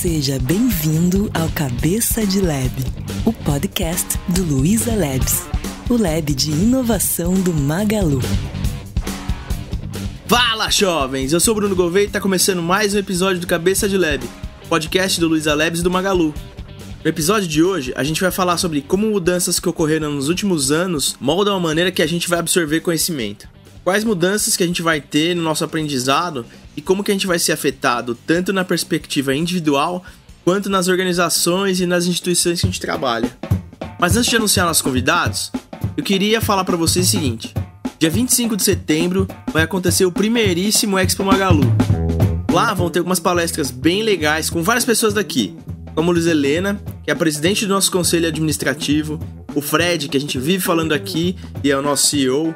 Seja bem-vindo ao Cabeça de Lab, o podcast do Luiza Labs, o lab de inovação do Magalu. Fala, jovens! Eu sou o Bruno Gouveia e está começando mais um episódio do Cabeça de Lab, podcast do Luiza Labs e do Magalu. No episódio de hoje, a gente vai falar sobre como mudanças que ocorreram nos últimos anos moldam a maneira que a gente vai absorver conhecimento. Quais mudanças que a gente vai ter no nosso aprendizado e como que a gente vai ser afetado tanto na perspectiva individual quanto nas organizações e nas instituições que a gente trabalha. Mas antes de anunciar nossos convidados, eu queria falar para vocês o seguinte: dia 25 de setembro vai acontecer o primeiríssimo Expo Magalu. Lá vão ter algumas palestras bem legais com várias pessoas daqui, como a Luiz Helena, que é a presidente do nosso conselho administrativo, o Fred, que a gente vive falando aqui e é o nosso CEO,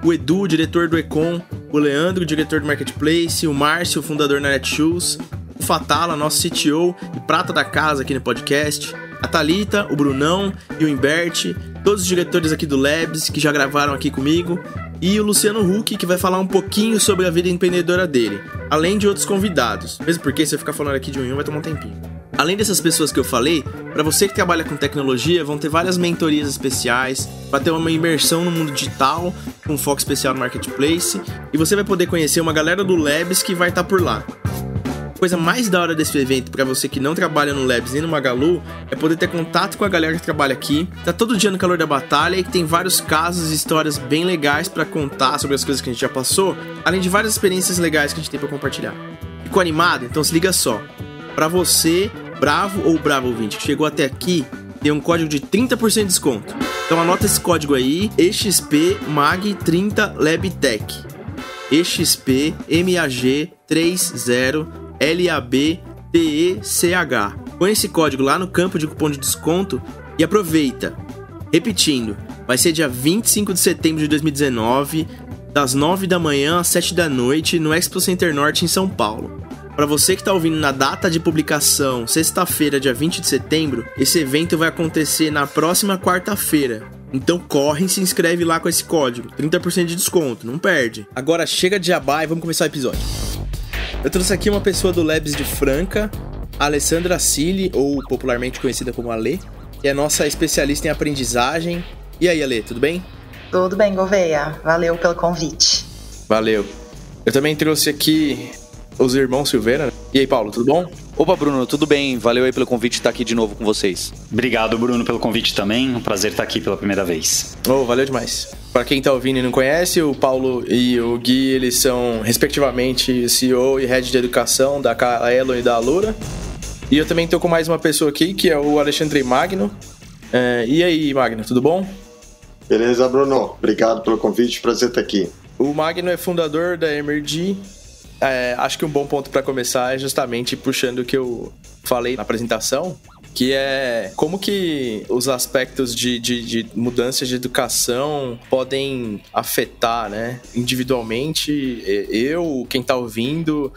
o Edu, diretor do Econ, o Leandro, diretor do Marketplace, o Márcio, fundador da Netshoes, o Fatala, nosso CTO e prata da casa aqui no podcast, a Thalita, o Brunão e o Imbert, todos os diretores aqui do Labs que já gravaram aqui comigo, e o Luciano Huck, que vai falar um pouquinho sobre a vida empreendedora dele, além de outros convidados, mesmo porque se eu ficar falando aqui de um em um vai tomar um tempinho. Além dessas pessoas que eu falei, para você que trabalha com tecnologia, vão ter várias mentorias especiais, vai ter uma imersão no mundo digital, com um foco especial no Marketplace, e você vai poder conhecer uma galera do Labs que vai estar por lá. A coisa mais da hora desse evento, para você que não trabalha no Labs nem no Magalu, é poder ter contato com a galera que trabalha aqui, tá todo dia no calor da batalha e que tem vários casos e histórias bem legais para contar sobre as coisas que a gente já passou, além de várias experiências legais que a gente tem para compartilhar. Ficou animado? Então se liga só. Para você, bravo ou bravo ouvinte, que chegou até aqui, tem um código de 30% de desconto. Então anota esse código aí, EXPMAG30LabTech. EXPMAG30LabTech. Põe esse código lá no campo de cupom de desconto e aproveita. Repetindo, vai ser dia 25 de setembro de 2019, das 9 da manhã às 7 da noite, no Expo Center Norte em São Paulo. Para você que está ouvindo na data de publicação, sexta-feira, dia 20 de setembro, esse evento vai acontecer na próxima quarta-feira. Então corre e se inscreve lá com esse código, 30% de desconto, não perde. Agora chega de jabá e vamos começar o episódio. Eu trouxe aqui uma pessoa do Labs de Franca, a Alessandra Cili, ou popularmente conhecida como Ale, que é nossa especialista em aprendizagem. E aí, Ale, tudo bem? Tudo bem, Gouveia. Valeu pelo convite. Valeu. Eu também trouxe aqui os irmãos Silveira. E aí, Paulo, tudo bom? Opa, Bruno, tudo bem? Valeu aí pelo convite de estar aqui de novo com vocês. Obrigado, Bruno, pelo convite também. Um prazer estar aqui pela primeira vez. Oh, valeu demais. Para quem tá ouvindo e não conhece, o Paulo e o Gui, eles são, respectivamente, CEO e Head de Educação da Kaelon e da Alura. E eu também tô com mais uma pessoa aqui, que é o Alexandre Magno. E aí, Magno, tudo bom? Beleza, Bruno. Obrigado pelo convite. Prazer estar aqui. O Magno é fundador da Emergy. Acho que um bom ponto para começar é justamente puxando o que eu falei na apresentação, que é como que os aspectos de mudanças de educação podem afetar, né, individualmente, quem está ouvindo,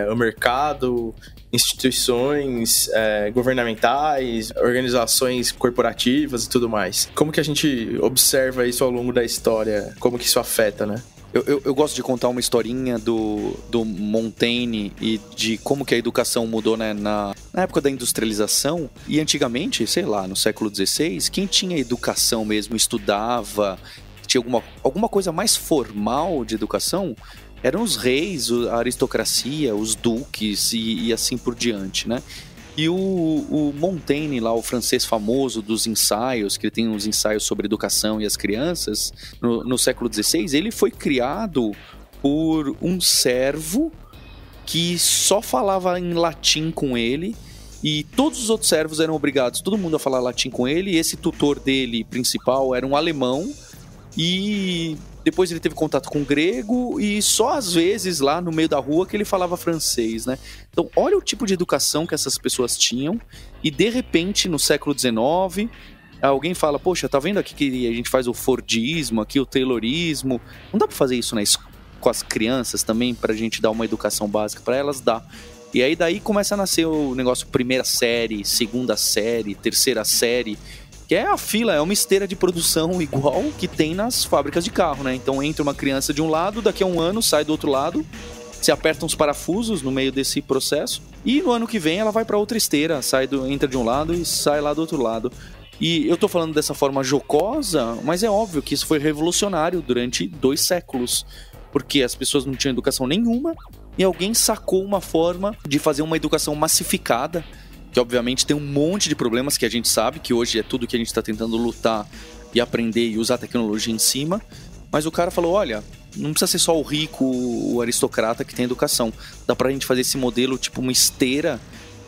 o mercado, instituições governamentais, organizações corporativas e tudo mais. Como que a gente observa isso ao longo da história? Como que isso afeta, né? Eu gosto de contar uma historinha do Montaigne e de como que a educação mudou, né, na época da industrialização. E antigamente, sei lá, no século XVI, quem tinha educação mesmo, estudava, tinha alguma coisa mais formal de educação, eram os reis, a aristocracia, os duques e assim por diante, né? E o Montaigne, lá, o francês famoso dos ensaios, que tem uns ensaios sobre educação e as crianças, no século XVI, ele foi criado por um servo que só falava em latim com ele, e todos os outros servos eram obrigados, todo mundo a falar latim com ele, e esse tutor dele principal era um alemão, e depois ele teve contato com grego e só às vezes lá no meio da rua que ele falava francês, né? Então olha o tipo de educação que essas pessoas tinham e de repente no século XIX alguém fala, poxa, tá vendo aqui que a gente faz o Fordismo, aqui o Taylorismo, não dá pra fazer isso com as crianças também pra gente dar uma educação básica pra elas? Dá. E aí daí começa a nascer o negócio primeira série, segunda série, terceira série, que é a fila, é uma esteira de produção igual que tem nas fábricas de carro, né? Então entra uma criança de um lado, daqui a um ano sai do outro lado Você aperta uns parafusos no meio desse processo e no ano que vem ela vai para outra esteira, entra de um lado e sai lá do outro lado. E eu tô falando dessa forma jocosa, mas é óbvio que isso foi revolucionário durante 2 séculos, porque as pessoas não tinham educação nenhuma e alguém sacou uma forma de fazer uma educação massificada, que obviamente tem um monte de problemas que a gente sabe, que hoje é tudo que a gente está tentando lutar e aprender e usar tecnologia em cima, mas o cara falou, olha, não precisa ser só o rico, o aristocrata que tem educação, dá pra gente fazer esse modelo tipo uma esteira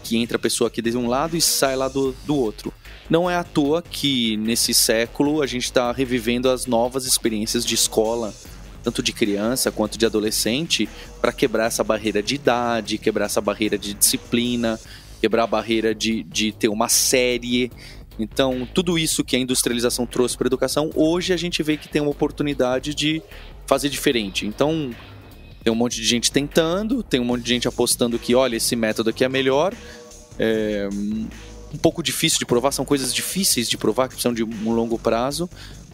que entra a pessoa aqui de um lado e sai lá do outro. Não é à toa que nesse século a gente está revivendo as novas experiências de escola, tanto de criança quanto de adolescente, para quebrar essa barreira de idade, quebrar essa barreira de disciplina, quebrar a barreira de ter uma série. Então, tudo isso que a industrialização trouxe para a educação, hoje a gente vê que tem uma oportunidade de fazer diferente. Então, tem um monte de gente tentando, tem um monte de gente apostando que, olha, esse método aqui é melhor. É um pouco difícil de provar, são coisas difíceis de provar, que precisam de um longo prazo.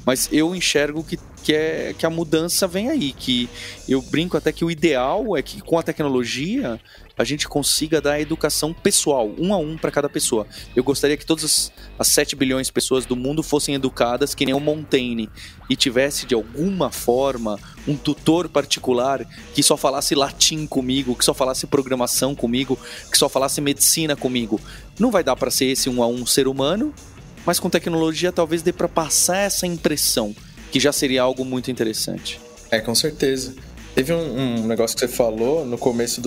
Mas eu enxergo que a mudança vem aí, que eu brinco até que o ideal é que com a tecnologia a gente consiga dar educação pessoal, 1 a 1 para cada pessoa. Eu gostaria que todas as 7 bilhões de pessoas do mundo fossem educadas que nem o Montaigne e tivesse de alguma forma um tutor particular que só falasse latim comigo, que só falasse programação comigo, que só falasse medicina comigo. Não vai dar para ser esse 1 a 1 ser humano, mas com tecnologia talvez dê para passar essa impressão, que já seria algo muito interessante. Com certeza. Teve um negócio que você falou no começo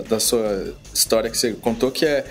da sua história que você contou, que é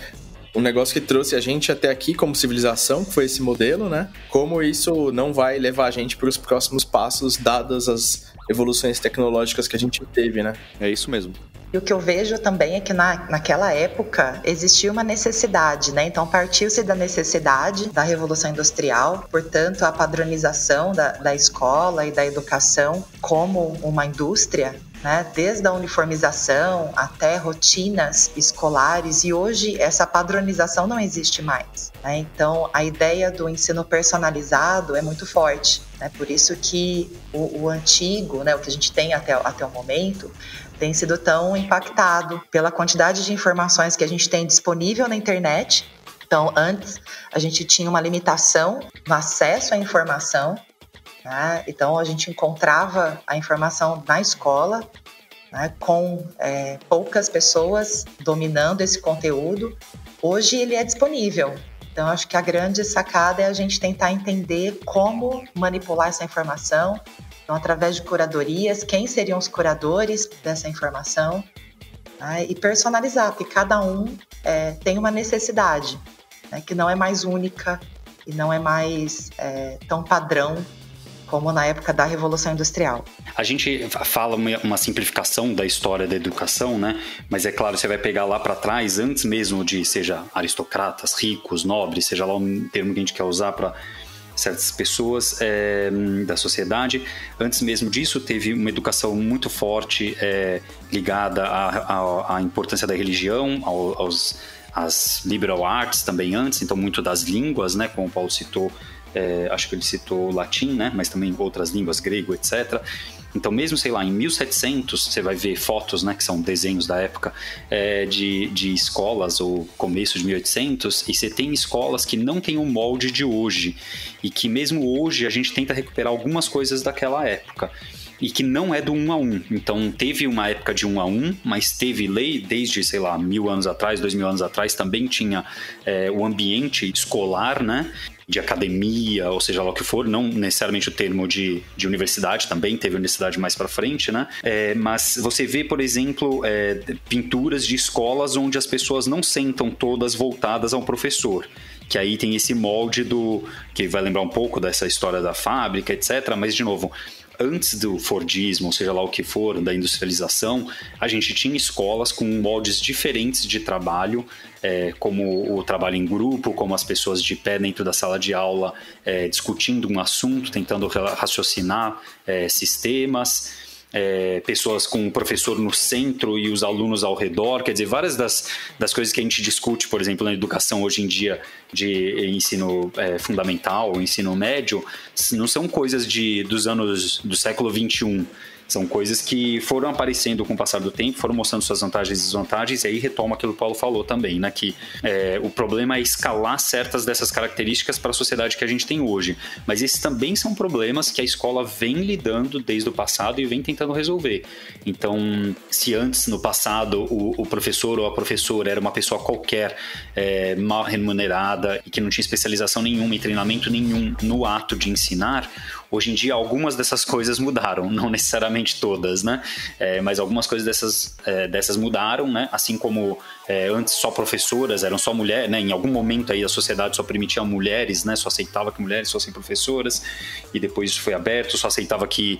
um negócio que trouxe a gente até aqui como civilização, que foi esse modelo, né? Como isso não vai levar a gente para os próximos passos, dadas as evoluções tecnológicas que a gente teve, né? É isso mesmo. E o que eu vejo também é que naquela época existia uma necessidade, né? Então partiu-se da necessidade da Revolução Industrial, portanto a padronização da escola e da educação como uma indústria, né? Desde a uniformização até rotinas escolares, e hoje essa padronização não existe mais, né? Então a ideia do ensino personalizado é muito forte, né? Por isso que o antigo, né, o que a gente tem até o momento, tem sido tão impactado pela quantidade de informações que a gente tem disponível na internet. Então, antes, a gente tinha uma limitação no acesso à informação, né? Então, a gente encontrava a informação na escola, né, com poucas pessoas dominando esse conteúdo. Hoje, ele é disponível. Então, acho que a grande sacada é a gente tentar entender como manipular essa informação. Então, através de curadorias, quem seriam os curadores dessa informação, né? E personalizar, porque cada um tem uma necessidade, né? Que não é mais única e não é mais tão padrão como na época da Revolução Industrial. A gente fala uma simplificação da história da educação, né? Mas é claro, você vai pegar lá para trás, antes mesmo de, seja aristocratas, ricos, nobres, seja lá o termo que a gente quer usar para certas pessoas da sociedade. Antes mesmo disso, teve uma educação muito forte ligada à importância da religião, às liberal arts também antes, então muito das línguas, né, como o Paulo citou, acho que ele citou latim, né, mas também outras línguas, grego, etc. Então, mesmo, sei lá, em 1700, você vai ver fotos, né, que são desenhos da época, de escolas, ou começo de 1800, e você tem escolas que não têm o molde de hoje, e que mesmo hoje a gente tenta recuperar algumas coisas daquela época, e que não é do 1 a 1. Então, teve uma época de 1 a 1, mas teve lei desde, sei lá, 1000 anos atrás, 2000 anos atrás, também tinha o ambiente escolar, né, de academia, ou seja lá o que for, não necessariamente o termo de universidade, também teve universidade mais para frente, né? Mas você vê, por exemplo, pinturas de escolas onde as pessoas não sentam todas voltadas ao professor, que aí tem esse molde que vai lembrar um pouco dessa história da fábrica, etc. Mas, de novo, antes do Fordismo, seja lá o que for, da industrialização, a gente tinha escolas com moldes diferentes de trabalho, como o trabalho em grupo, como as pessoas de pé dentro da sala de aula discutindo um assunto, tentando raciocinar sistemas, pessoas com o professor no centro e os alunos ao redor, quer dizer, várias das coisas que a gente discute, por exemplo, na educação hoje em dia de ensino fundamental, ensino médio, não são coisas dos anos do século XXI, São coisas que foram aparecendo com o passar do tempo, foram mostrando suas vantagens e desvantagens, e aí retoma aquilo que o Paulo falou também, né? Que o problema é escalar certas dessas características para a sociedade que a gente tem hoje. Mas esses também são problemas que a escola vem lidando desde o passado e vem tentando resolver. Então, se antes, no passado, o professor ou a professora era uma pessoa qualquer, mal remunerada e que não tinha especialização nenhuma e treinamento nenhum no ato de ensinar, hoje em dia algumas dessas coisas mudaram, não necessariamente todas, né? Mas algumas coisas dessas mudaram, né? Assim como antes só professoras eram só mulheres, né? Em algum momento aí a sociedade só permitia mulheres, né? Só aceitava que mulheres fossem professoras, e depois isso foi aberto, só aceitava que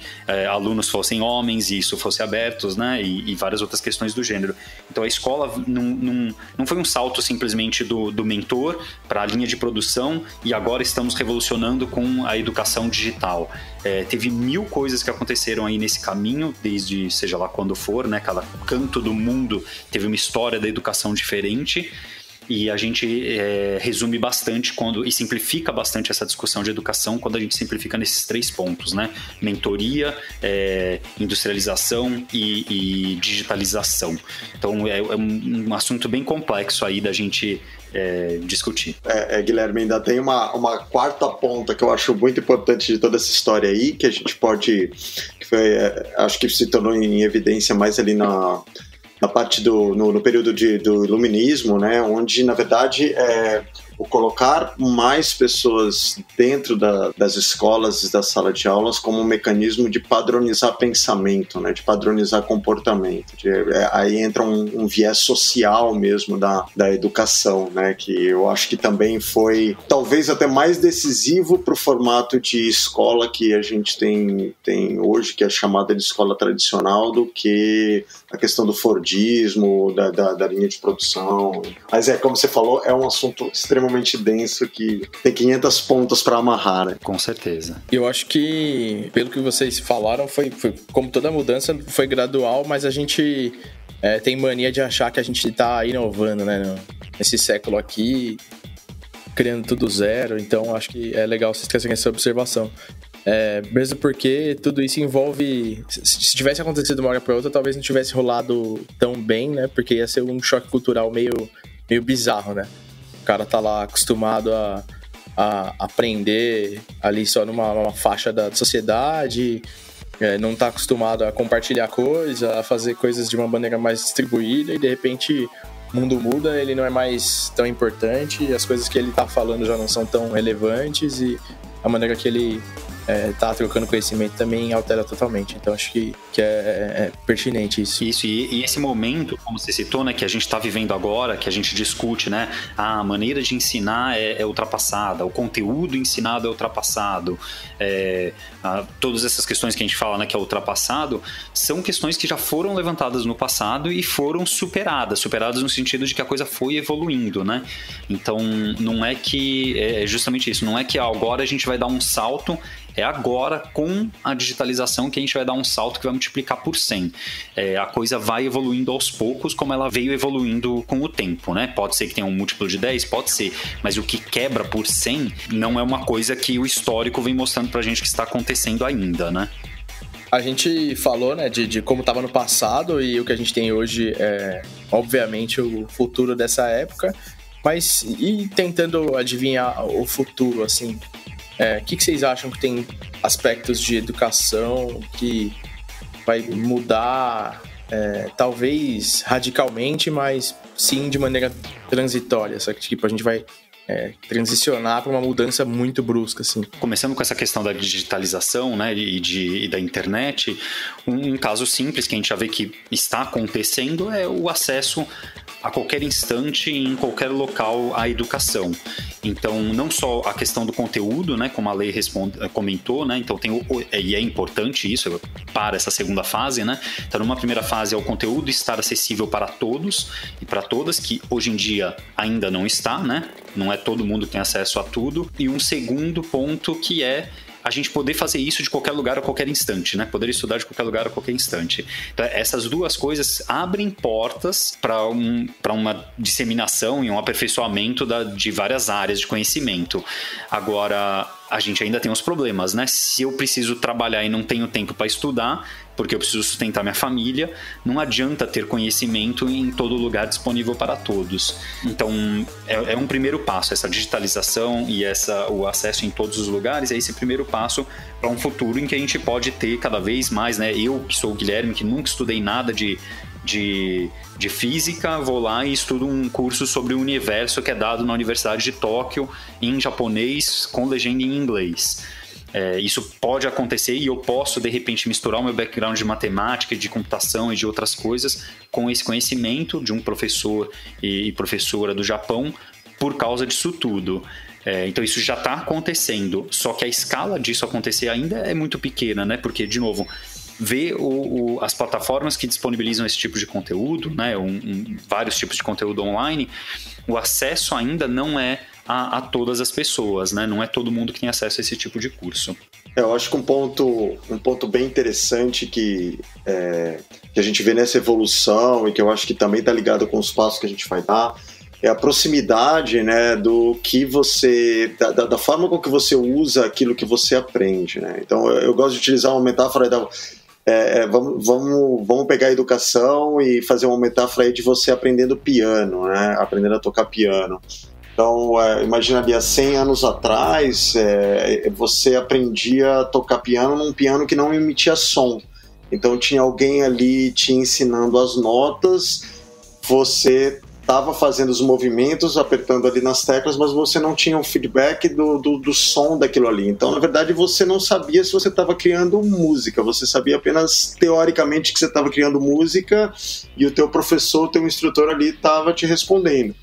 alunos fossem homens e isso fosse aberto, né? E várias outras questões do gênero. Então a escola não foi um salto simplesmente do mentor para a linha de produção e agora estamos revolucionando com a educação digital. Teve 1000 coisas que aconteceram aí nesse caminho, desde seja lá quando for, né? Cada canto do mundo teve uma história da educação diferente, e a gente resume bastante e simplifica bastante essa discussão de educação quando a gente simplifica nesses 3 pontos, né? Mentoria, industrialização e digitalização. Então é um assunto bem complexo aí da gente discutir. Guilherme, ainda tem uma quarta ponta que eu acho muito importante de toda essa história aí, que a gente pode, acho que se tornou em evidência mais ali na parte no período do iluminismo, né, onde na verdade o colocar mais pessoas dentro das escolas e das salas de aulas como um mecanismo de padronizar pensamento, né, de padronizar comportamento. Aí entra um viés social mesmo da educação, né, que eu acho que também foi talvez até mais decisivo para o formato de escola que a gente tem hoje, que é chamada de escola tradicional, do que a questão do Fordismo, da linha de produção. Mas como você falou, é um assunto extremamente denso que tem 500 pontos para amarrar, né? Com certeza. Eu acho que, pelo que vocês falaram, foi como toda mudança, foi gradual, mas a gente tem mania de achar que a gente está inovando, né? Nesse século aqui, criando tudo zero, então acho que é legal vocês trazerem essa observação. Mesmo porque tudo isso envolve... Se tivesse acontecido de uma hora para outra, talvez não tivesse rolado tão bem, né? Porque ia ser um choque cultural meio bizarro, né? O cara tá lá acostumado a aprender ali só numa faixa da sociedade, não tá acostumado a compartilhar coisas, a fazer coisas de uma maneira mais distribuída, e de repente o mundo muda, ele não é mais tão importante, as coisas que ele tá falando já não são tão relevantes, e a maneira que ele tá trocando conhecimento também altera totalmente. Então acho que é pertinente isso. Isso, e esse momento, como você citou, né, que a gente está vivendo agora, que a gente discute, né, a maneira de ensinar é ultrapassada, o conteúdo ensinado é ultrapassado, todas essas questões que a gente fala, né, que é ultrapassado, são questões que já foram levantadas no passado e foram superadas no sentido de que a coisa foi evoluindo, né? Então não é que, justamente isso, não é que agora a gente vai dar um salto, é agora com a digitalização que a gente vai dar um salto que vai multiplicar por 100. A coisa vai evoluindo aos poucos, como ela veio evoluindo com o tempo, né? Pode ser que tenha um múltiplo de 10, pode ser, mas o que quebra por 100 não é uma coisa que o histórico vem mostrando pra gente que está acontecendo ainda, né? A gente falou, né, de como estava no passado, e o que a gente tem hoje é, obviamente, o futuro dessa época, mas e tentando adivinhar o futuro, assim... O que vocês acham que tem aspectos de educação que vai mudar, talvez radicalmente, mas sim de maneira transitória? Só que tipo, a gente vai transicionar para uma mudança muito brusca, assim. Começando com essa questão da digitalização, né, e da internet, um caso simples que a gente já vê que está acontecendo é o acesso a qualquer instante, em qualquer local, à educação. Então, não só a questão do conteúdo, né, como a lei comentou, né, então e é importante isso para essa segunda fase, né. Então, numa primeira fase é o conteúdo estar acessível para todos e para todas, que hoje em dia ainda não está, né, não é todo mundo que tem acesso a tudo. E um segundo ponto que é a gente poder fazer isso de qualquer lugar a qualquer instante, né? Poder estudar de qualquer lugar a qualquer instante. Então, essas duas coisas abrem portas para uma disseminação e um aperfeiçoamento de várias áreas de conhecimento. Agora, a gente ainda tem os problemas, né? Se eu preciso trabalhar e não tenho tempo para estudar, porque eu preciso sustentar minha família, não adianta ter conhecimento em todo lugar disponível para todos. Então, é um primeiro passo, essa digitalização e o acesso em todos os lugares, é esse primeiro passo para um futuro em que a gente pode ter cada vez mais, né? Eu, que sou o Guilherme, que nunca estudei nada de física, vou lá e estudo um curso sobre o universo que é dado na Universidade de Tóquio em japonês com legenda em inglês. Isso pode acontecer e eu posso, de repente, misturar o meu background de matemática, de computação e de outras coisas com esse conhecimento de um professor e professora do Japão por causa disso tudo. Então isso já está acontecendo, só que a escala disso acontecer ainda é muito pequena, né? Porque, de novo, ver as plataformas que disponibilizam esse tipo de conteúdo, né? Vários tipos de conteúdo online, o acesso ainda não é a todas as pessoas, né? Não é todo mundo que tem acesso a esse tipo de curso. Eu acho que um ponto bem interessante que a gente vê nessa evolução e que eu acho que também está ligado com os passos que a gente vai dar é a proximidade, né, do que você, da forma com que você usa aquilo que você aprende, né? Então eu gosto de utilizar uma metáfora vamos pegar a educação e fazer uma metáfora aí de você aprendendo piano, né? Aprendendo a tocar piano. Então, imagina ali, há 100 anos atrás, você aprendia a tocar piano num piano que não emitia som. Então, tinha alguém ali te ensinando as notas, você estava fazendo os movimentos, apertando ali nas teclas, mas você não tinha um feedback do som daquilo ali. Então, na verdade, você não sabia se você estava criando música, você sabia apenas teoricamente que você estava criando música e o teu professor, o teu instrutor ali estava te respondendo.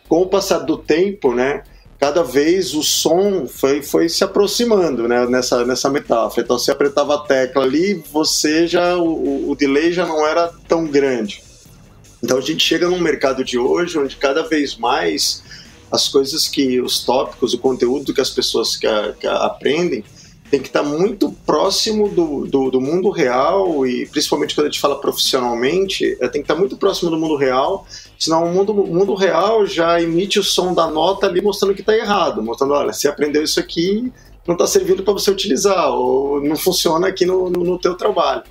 Com o passar do tempo, né, cada vez o som foi se aproximando, né, nessa metáfora. Então, você apertava a tecla ali, o delay já não era tão grande. Então, a gente chega num mercado de hoje onde cada vez mais as coisas os tópicos, o conteúdo que as pessoas que aprendem tem que estar muito próximo do mundo real e principalmente quando a gente fala profissionalmente, tem que estar muito próximo do mundo real, senão o mundo real já emite o som da nota ali mostrando que está errado, mostrando, olha, você aprendeu isso aqui, não está servindo para você utilizar, ou não funciona aqui no teu trabalho.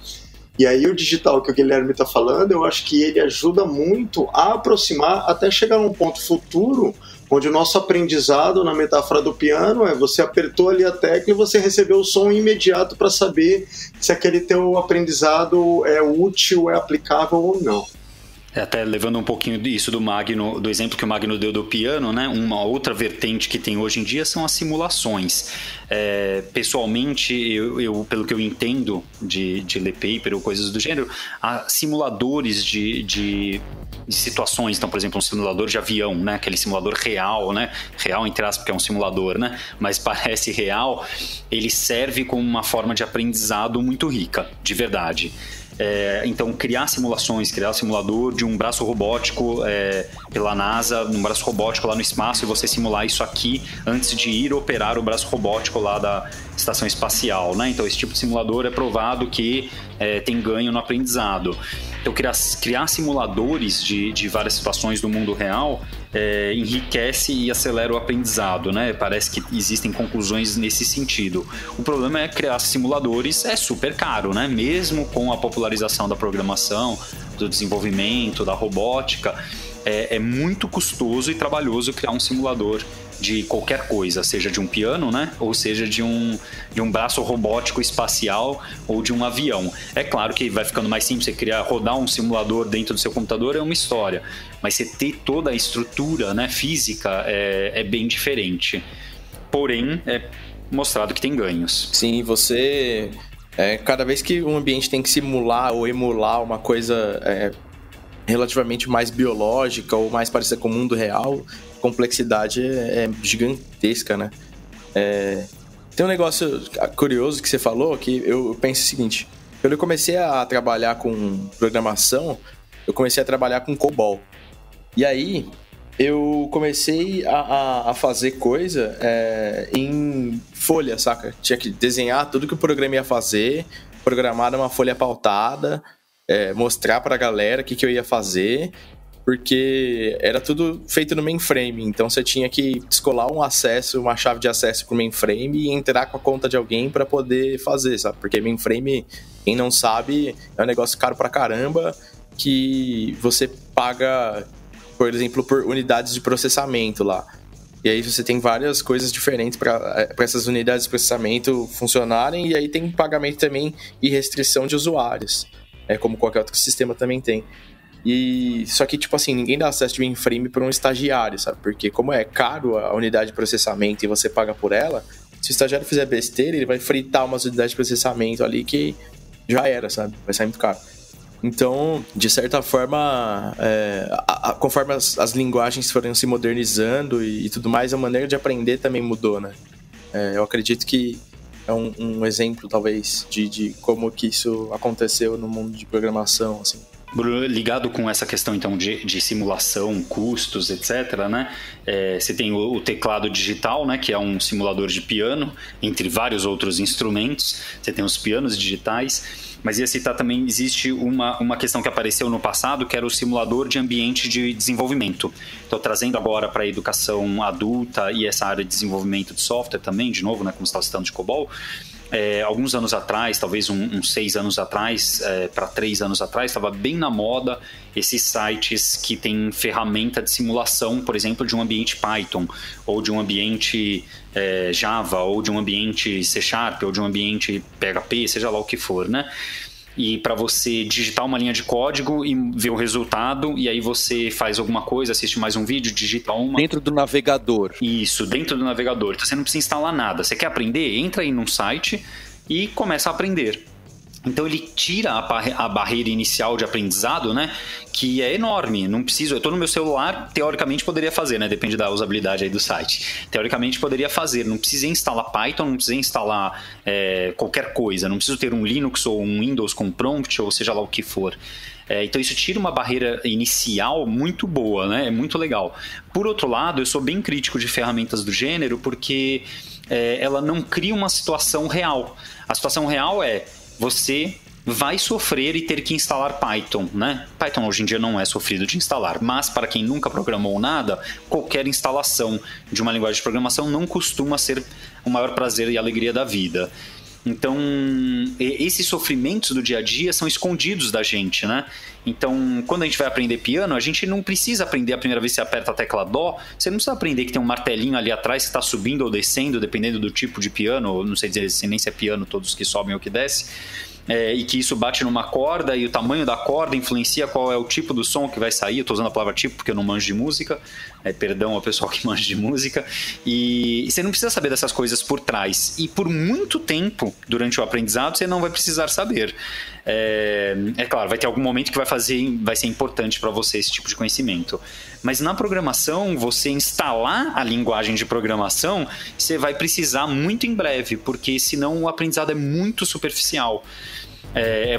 E aí o digital que o Guilherme está falando, eu acho que ele ajuda muito a aproximar até chegar num ponto futuro onde o nosso aprendizado, na metáfora do piano, você apertou ali a tecla e você recebeu o som imediato para saber se aquele teu aprendizado é útil, é aplicável ou não. Até levando um pouquinho disso do exemplo que o Magno deu do piano, né? Uma outra vertente que tem hoje em dia são as simulações. Pessoalmente, eu, pelo que eu entendo de ler paper ou coisas do gênero, há simuladores de situações. Então, por exemplo, um simulador de avião, né? Aquele simulador real, né? Real entre aspas, porque é um simulador, né? Mas parece real. Ele serve como uma forma de aprendizado muito rica, de verdade. Então, criar simulador de um braço robótico pela NASA, um braço robótico lá no espaço, e você simular isso aqui antes de ir operar o braço robótico lá da estação espacial, né? Então, esse tipo de simulador é provado que tem ganho no aprendizado. Então, criar simuladores de várias situações do mundo real enriquece e acelera o aprendizado, né? Parece que existem conclusões nesse sentido. O problema é que criar simuladores é super caro, né? Mesmo com a popularização da programação, do desenvolvimento, da robótica, é muito custoso e trabalhoso criar um simulador de qualquer coisa, seja de um piano, né? Ou seja de um braço robótico espacial ou de um avião. É claro que vai ficando mais simples, você rodar um simulador dentro do seu computador é uma história, mas você ter toda a estrutura, né, física é bem diferente. Porém, é mostrado que tem ganhos. Sim, você... cada vez que um ambiente tem que simular ou emular uma coisa relativamente mais biológica ou mais parecida com o mundo real, a complexidade é gigantesca, né? Tem um negócio curioso que você falou, que eu penso o seguinte: quando eu comecei a trabalhar com programação, eu comecei a trabalhar com COBOL. E aí, eu comecei a fazer coisa em folha, saca? Tinha que desenhar tudo que o programa ia fazer, programar numa folha pautada, mostrar pra galera o que eu ia fazer, porque era tudo feito no mainframe, então você tinha que descolar uma chave de acesso pro mainframe e entrar com a conta de alguém para poder fazer, sabe? Porque mainframe Quem não sabe, é um negócio caro pra caramba, que você paga, por exemplo, por unidades de processamento lá. E aí você tem várias coisas diferentes para essas unidades de processamento funcionarem, e aí tem pagamento também e restrição de usuários, como qualquer outro sistema também tem. E só que, tipo assim, ninguém dá acesso de mainframe para um estagiário, sabe? Porque como é caro a unidade de processamento e você paga por ela, se o estagiário fizer besteira, ele vai fritar umas unidades de processamento ali que já era, sabe? Vai sair muito caro. Então, de certa forma, conforme as linguagens foram se modernizando e tudo mais, a maneira de aprender também mudou, né? Eu acredito que é um exemplo, talvez, de como que isso aconteceu no mundo de programação, assim. Ligado com essa questão, então, de simulação, custos, etc., né? Você tem o teclado digital, né? Que é um simulador de piano, entre vários outros instrumentos. Você tem os pianos digitais. Mas ia citar também, existe uma questão que apareceu no passado, que era o simulador de ambiente de desenvolvimento. Então, trazendo agora para a educação adulta e essa área de desenvolvimento de software também, de novo, né, como você estava citando de COBOL, alguns anos atrás, talvez uns 6 anos atrás, para 3 anos atrás, estava bem na moda esses sites que têm ferramenta de simulação, por exemplo, de um ambiente Python, ou de um ambiente Java, ou de um ambiente C#, ou de um ambiente PHP, seja lá o que for, né? E para você digitar uma linha de código e ver o resultado, e aí você faz alguma coisa, assiste mais um vídeo, digita uma... Dentro do navegador. Isso, dentro do navegador. Então você não precisa instalar nada. Você quer aprender? Entra aí num site e começa a aprender. Então ele tira a barreira inicial de aprendizado, né? Que é enorme. Não preciso. Eu estou no meu celular, teoricamente poderia fazer, né? Depende da usabilidade aí do site. Teoricamente poderia fazer. Não precisa instalar Python, não precisa instalar qualquer coisa. Não preciso ter um Linux ou um Windows com prompt, ou seja lá o que for. Então isso tira uma barreira inicial muito boa, né? É muito legal. Por outro lado, eu sou bem crítico de ferramentas do gênero, porque ela não cria uma situação real. A situação real você vai sofrer e ter que instalar Python, né? Python hoje em dia não é sofrido de instalar, mas para quem nunca programou nada, qualquer instalação de uma linguagem de programação não costuma ser o maior prazer e alegria da vida. Então, esses sofrimentos do dia a dia são escondidos da gente, né? Então, quando a gente vai aprender piano, a gente não precisa aprender a primeira vez que você aperta a tecla Dó. Você não precisa aprender que tem um martelinho ali atrás que está subindo ou descendo, dependendo do tipo de piano. Não sei dizer nem se é piano, todos que sobem ou que descem. E que isso bate numa corda e o tamanho da corda influencia qual é o tipo do som que vai sair. Eu estou usando a palavra tipo porque eu não manjo de música, perdão ao pessoal que manja de música. E você não precisa saber dessas coisas por trás, e por muito tempo durante o aprendizado você não vai precisar saber. Claro, vai ter algum momento que vai ser importante para você esse tipo de conhecimento, mas na programação, você instalar a linguagem de programação, você vai precisar muito em breve, porque senão o aprendizado é muito superficial.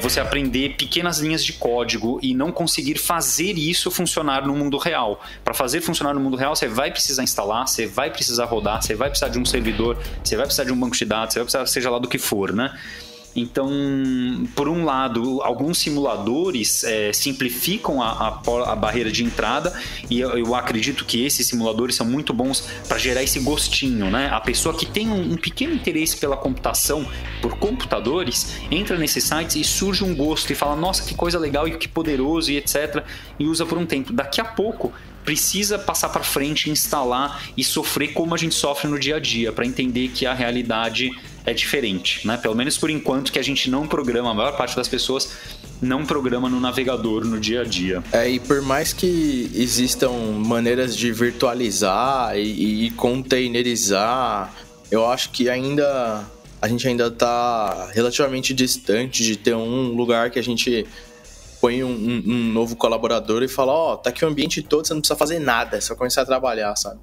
Você aprender pequenas linhas de código e não conseguir fazer isso funcionar no mundo real. Para fazer funcionar no mundo real, você vai precisar instalar, você vai precisar rodar, você vai precisar de um servidor, você vai precisar de um banco de dados, você vai precisar seja lá do que for, né? Então, por um lado, alguns simuladores simplificam a barreira de entrada, e eu acredito que esses simuladores são muito bons para gerar esse gostinho, né? A pessoa que tem um pequeno interesse pela computação, por computadores, entra nesses sites e surge um gosto e fala, nossa, que coisa legal e que poderoso e etc. E usa por um tempo. Daqui a pouco, precisa passar para frente, instalar e sofrer como a gente sofre no dia a dia, para entender que a realidade é diferente, né? Pelo menos por enquanto, que a gente não programa, a maior parte das pessoas não programa no navegador no dia a dia. E por mais que existam maneiras de virtualizar e containerizar, eu acho que a gente ainda está relativamente distante de ter um lugar que a gente põe um novo colaborador e fala, tá aqui o ambiente todo, você não precisa fazer nada, é só começar a trabalhar, sabe?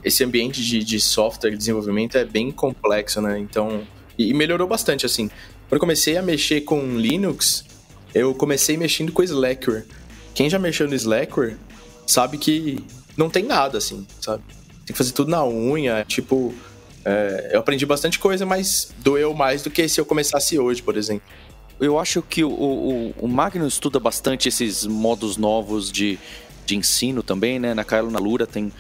Esse ambiente de software e desenvolvimento é bem complexo, né? Então, e melhorou bastante, assim. Quando eu comecei a mexer com Linux, eu comecei mexendo com Slackware. Quem já mexeu no Slackware sabe que não tem nada, assim, sabe? Tem que fazer tudo na unha, tipo... eu aprendi bastante coisa, mas doeu mais do que se eu começasse hoje, por exemplo. Eu acho que o Magnus estuda bastante esses modos novos de ensino também, né? Na Kailo Nalura tem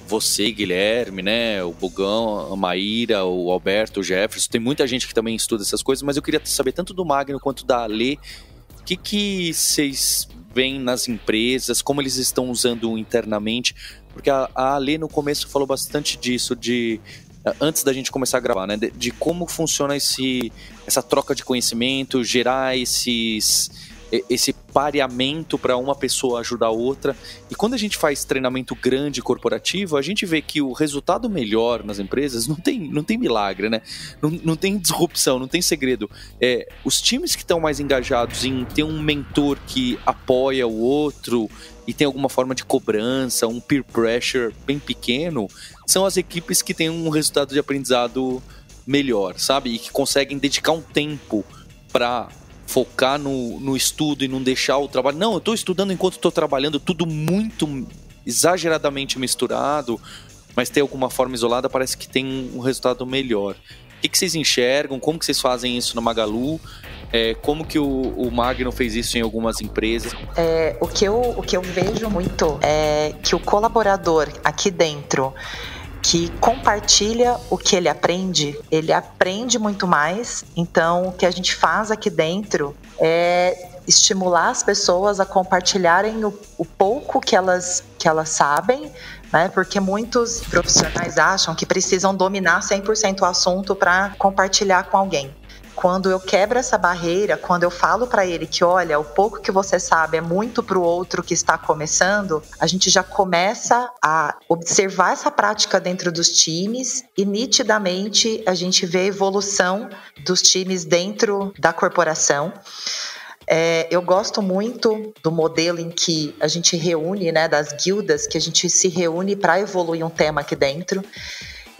você, Guilherme, né, o Bugão, a Maíra, o Alberto, o Jefferson, tem muita gente que também estuda essas coisas, mas eu queria saber tanto do Magno quanto da Ale, o que vocês veem nas empresas, como eles estão usando internamente, porque a Ale no começo falou bastante disso, antes da gente começar a gravar, né, de como funciona essa troca de conhecimento, gerar esse pareamento para uma pessoa ajudar a outra. E quando a gente faz treinamento grande corporativo, a gente vê que o resultado melhor nas empresas não tem milagre, né? Não tem disrupção, não tem segredo. Os times que estão mais engajados em ter um mentor que apoia o outro e tem alguma forma de cobrança, um peer pressure bem pequeno, são as equipes que têm um resultado de aprendizado melhor, sabe? E que conseguem dedicar um tempo para focar no estudo e não deixar o trabalho. Não, eu estou estudando enquanto estou trabalhando, tudo muito exageradamente misturado, mas tem alguma forma isolada, parece que tem um resultado melhor. O que vocês enxergam? Como que vocês fazem isso no Magalu? Como que o Magno fez isso em algumas empresas? O que eu vejo muito é que o colaborador aqui dentro que compartilha o que ele aprende muito mais. Então, o que a gente faz aqui dentro é estimular as pessoas a compartilharem o pouco que elas sabem, né? Porque muitos profissionais acham que precisam dominar 100% o assunto para compartilhar com alguém. Quando eu quebro essa barreira, quando eu falo para ele que, olha, o pouco que você sabe é muito para o outro que está começando, a gente já começa a observar essa prática dentro dos times e nitidamente a gente vê a evolução dos times dentro da corporação. Eu gosto muito do modelo em que a gente reúne, né, das guildas, que a gente se reúne para evoluir um tema aqui dentro.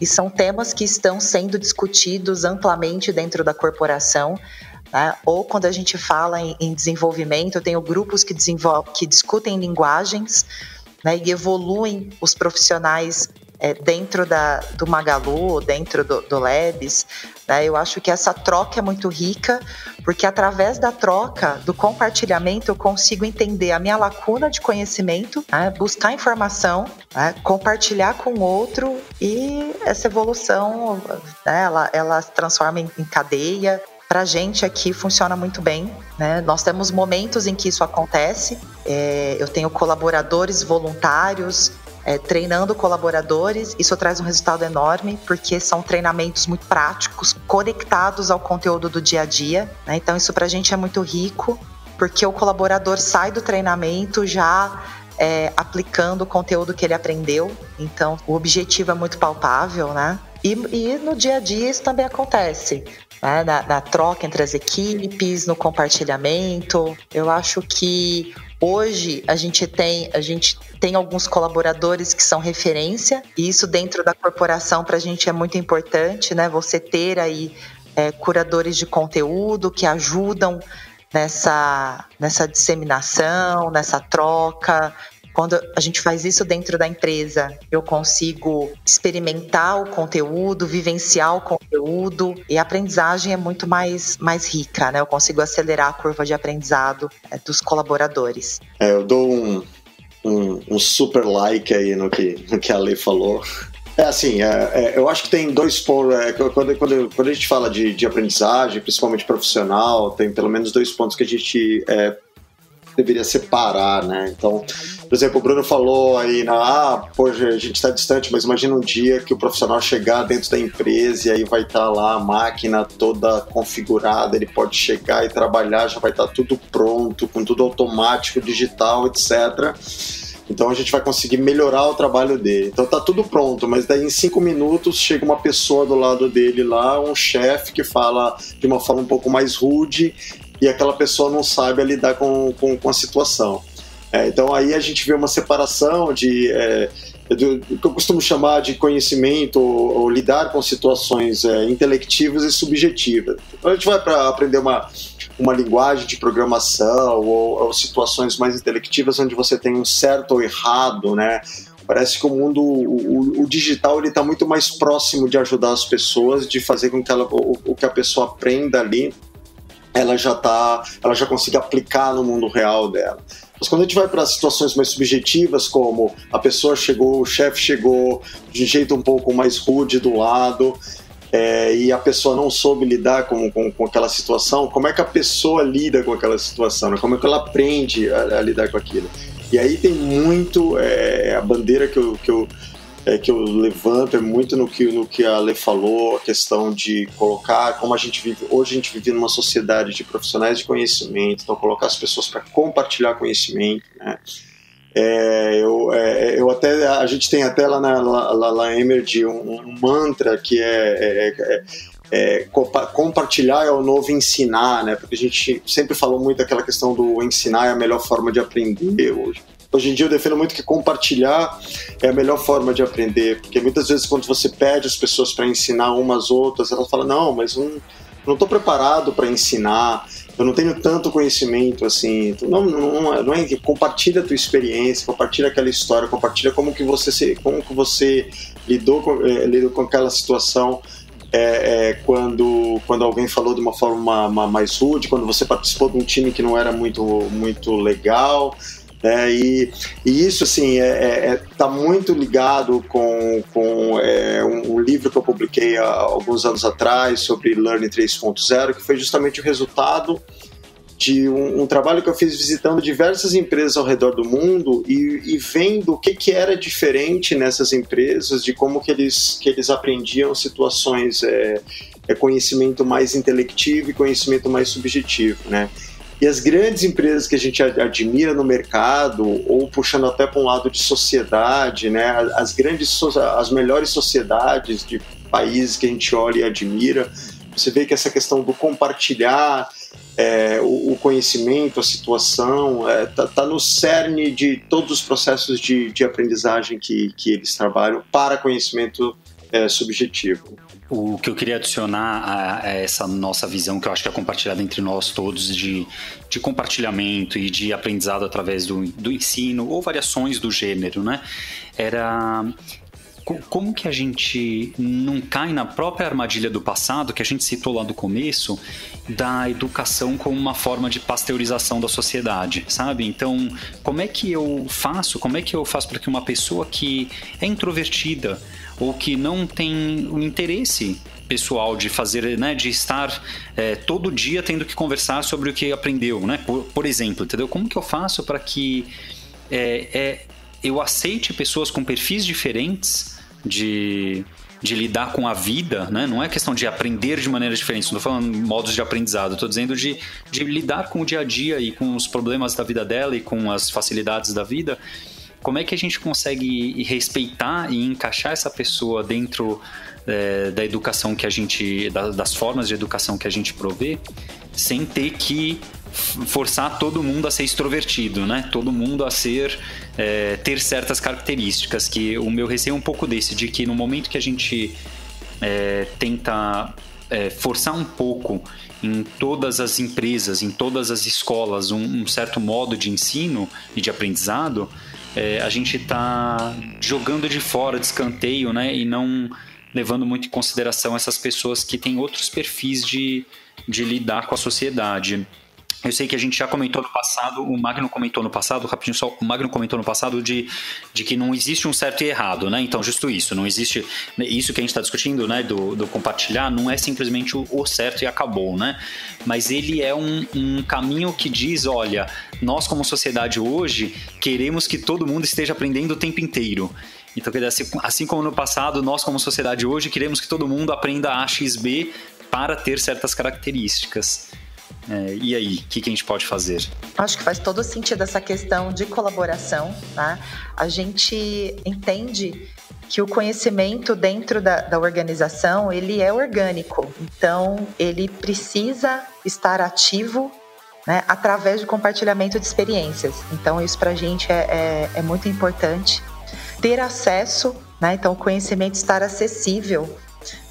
E são temas que estão sendo discutidos amplamente dentro da corporação, né? Ou quando a gente fala em desenvolvimento, eu tenho grupos que discutem linguagens, né, e evoluem os profissionais dentro do Magalu, dentro do Labs, né? Eu acho que essa troca é muito rica, porque através da troca, do compartilhamento, eu consigo entender a minha lacuna de conhecimento, né? Buscar informação, né? Compartilhar com o outro e essa evolução, né? ela se transforma em cadeia. Para a gente aqui funciona muito bem, né? Nós temos momentos em que isso acontece. Eu tenho colaboradores voluntários, treinando colaboradores. Isso traz um resultado enorme, porque são treinamentos muito práticos, conectados ao conteúdo do dia a dia, né? Então isso pra gente é muito rico, porque o colaborador sai do treinamento já aplicando o conteúdo que ele aprendeu. Então o objetivo é muito palpável, né? E no dia a dia isso também acontece, né? Na troca entre as equipes, no compartilhamento. Eu acho que hoje a gente tem alguns colaboradores que são referência, e isso dentro da corporação para a gente é muito importante, né? Você ter aí curadores de conteúdo que ajudam nessa disseminação, nessa troca. Quando a gente faz isso dentro da empresa, eu consigo experimentar o conteúdo, vivenciar o conteúdo, e a aprendizagem é muito mais rica, né? Eu consigo acelerar a curva de aprendizado dos colaboradores. Eu dou um super like aí no que a Lê falou. Eu acho que tem dois pontos. Quando a gente fala de aprendizagem, principalmente profissional, tem pelo menos dois pontos que a gente deveria separar, né? Então, por exemplo, o Bruno falou aí, poxa, a gente está distante, mas imagina um dia que o profissional chegar dentro da empresa e aí vai estar lá a máquina toda configurada, ele pode chegar e trabalhar, já vai estar tudo pronto, com tudo automático, digital, etc. Então a gente vai conseguir melhorar o trabalho dele. Então tá tudo pronto, mas daí em 5 minutos chega uma pessoa do lado dele lá, um chefe que fala de uma forma um pouco mais rude, e aquela pessoa não sabe lidar com a situação. Então aí a gente vê uma separação do que eu costumo chamar de conhecimento ou lidar com situações intelectivas e subjetivas. Então a gente vai para aprender uma linguagem de programação ou situações mais intelectivas onde você tem um certo ou errado, né? Parece que o mundo, o digital, ele está muito mais próximo de ajudar as pessoas, de fazer com que o que a pessoa aprenda ali, ela já consiga aplicar no mundo real dela. Mas quando a gente vai para situações mais subjetivas, como a pessoa chegou, o chefe chegou de um jeito um pouco mais rude do lado, e a pessoa não soube lidar com aquela situação, como é que a pessoa lida com aquela situação, né? Como é que ela aprende a lidar com aquilo? E aí tem muito, a bandeira que eu levanto é muito no que a Ale falou, a questão de colocar, como hoje a gente vive numa sociedade de profissionais de conhecimento, então colocar as pessoas para compartilhar conhecimento, né? A gente tem até lá na Emerge um mantra que compartilhar é o novo ensinar, né? Porque a gente sempre falou muito daquela questão do ensinar é a melhor forma de aprender hoje. Hoje em dia eu defendo muito que compartilhar é a melhor forma de aprender, porque muitas vezes quando você pede as pessoas para ensinar umas outras, elas falam, não, mas eu não estou preparado para ensinar, eu não tenho tanto conhecimento assim. Não é que compartilha a tua experiência, compartilha aquela história, compartilha como que você lidou com aquela situação quando alguém falou de uma forma mais rude, quando você participou de um time que não era muito legal. E isso assim está muito ligado com um livro que eu publiquei há alguns anos atrás sobre Learning 3.0, que foi justamente o resultado de um trabalho que eu fiz visitando diversas empresas ao redor do mundo e vendo o que era diferente nessas empresas, de como que eles aprendiam situações, conhecimento mais intelectivo e conhecimento mais subjetivo, né? E as grandes empresas que a gente admira no mercado, ou puxando até para um lado de sociedade, né, as melhores sociedades de países que a gente olha e admira, você vê que essa questão do compartilhar o conhecimento, a situação, tá no cerne de todos os processos de aprendizagem que eles trabalham para conhecimento subjetivo. O que eu queria adicionar a essa nossa visão, que eu acho que é compartilhada entre nós todos, de compartilhamento e de aprendizado através do ensino, ou variações do gênero, né? Era como que a gente não cai na própria armadilha do passado, que a gente citou lá do começo, da educação como uma forma de pasteurização da sociedade, sabe? Então, como é que eu faço para que uma pessoa que é introvertida, ou que não tem o interesse pessoal de fazer, né, de estar todo dia tendo que conversar sobre o que aprendeu, né? Por exemplo, entendeu? Como que eu faço para que eu aceite pessoas com perfis diferentes de lidar com a vida, né? Não é questão de aprender de maneiras diferentes, não estou falando modos de aprendizado, estou dizendo de lidar com o dia a dia e com os problemas da vida dela e com as facilidades da vida. Como é que a gente consegue respeitar e encaixar essa pessoa dentro da educação que a gente, das formas de educação que a gente provê, sem ter que forçar todo mundo a ser extrovertido, né? Todo mundo a ter certas características, que o meu receio é um pouco desse, de que no momento que a gente tenta forçar um pouco em todas as empresas, em todas as escolas, um certo modo de ensino e de aprendizado, a gente está jogando de fora, de escanteio, né? E não levando muito em consideração essas pessoas que têm outros perfis de lidar com a sociedade. Eu sei que a gente já comentou no passado, o Magno comentou no passado, rapidinho só, o Magno comentou no passado de que não existe um certo e errado, né? Então, justo isso, não existe, isso que a gente está discutindo, né, do compartilhar, não é simplesmente o certo e acabou, né? Mas ele é um caminho que diz, olha, nós como sociedade hoje queremos que todo mundo esteja aprendendo o tempo inteiro. Então, assim como no passado, nós como sociedade hoje queremos que todo mundo aprenda A, X, B para ter certas características. E aí, o que a gente pode fazer? Acho que faz todo sentido essa questão de colaboração, tá? A gente entende que o conhecimento dentro da organização, ele é orgânico, então ele precisa estar ativo, né, através do compartilhamento de experiências. Então isso pra gente é muito importante. Ter acesso, né, então o conhecimento estar acessível,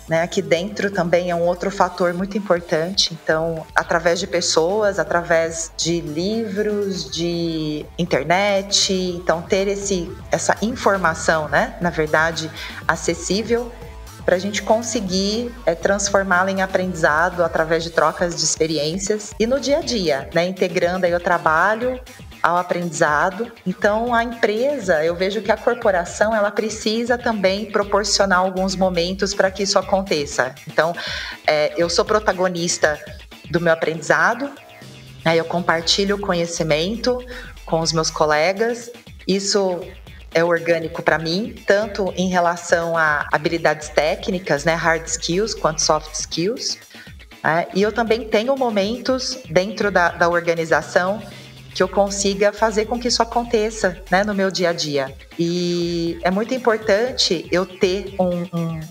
né, aqui dentro também é um outro fator muito importante. Então, através de pessoas, através de livros, de internet, então ter essa informação, né, na verdade, acessível, para a gente conseguir transformá-la em aprendizado através de trocas de experiências e no dia a dia, né, integrando aí o trabalho ao aprendizado. Então, a empresa, eu vejo que a corporação, ela precisa também proporcionar alguns momentos para que isso aconteça. Então, eu sou protagonista do meu aprendizado, eu compartilho o conhecimento com os meus colegas, isso é orgânico para mim, tanto em relação a habilidades técnicas, né, hard skills, quanto soft skills. E eu também tenho momentos dentro da organização que eu consiga fazer com que isso aconteça, né, no meu dia a dia. E é muito importante eu ter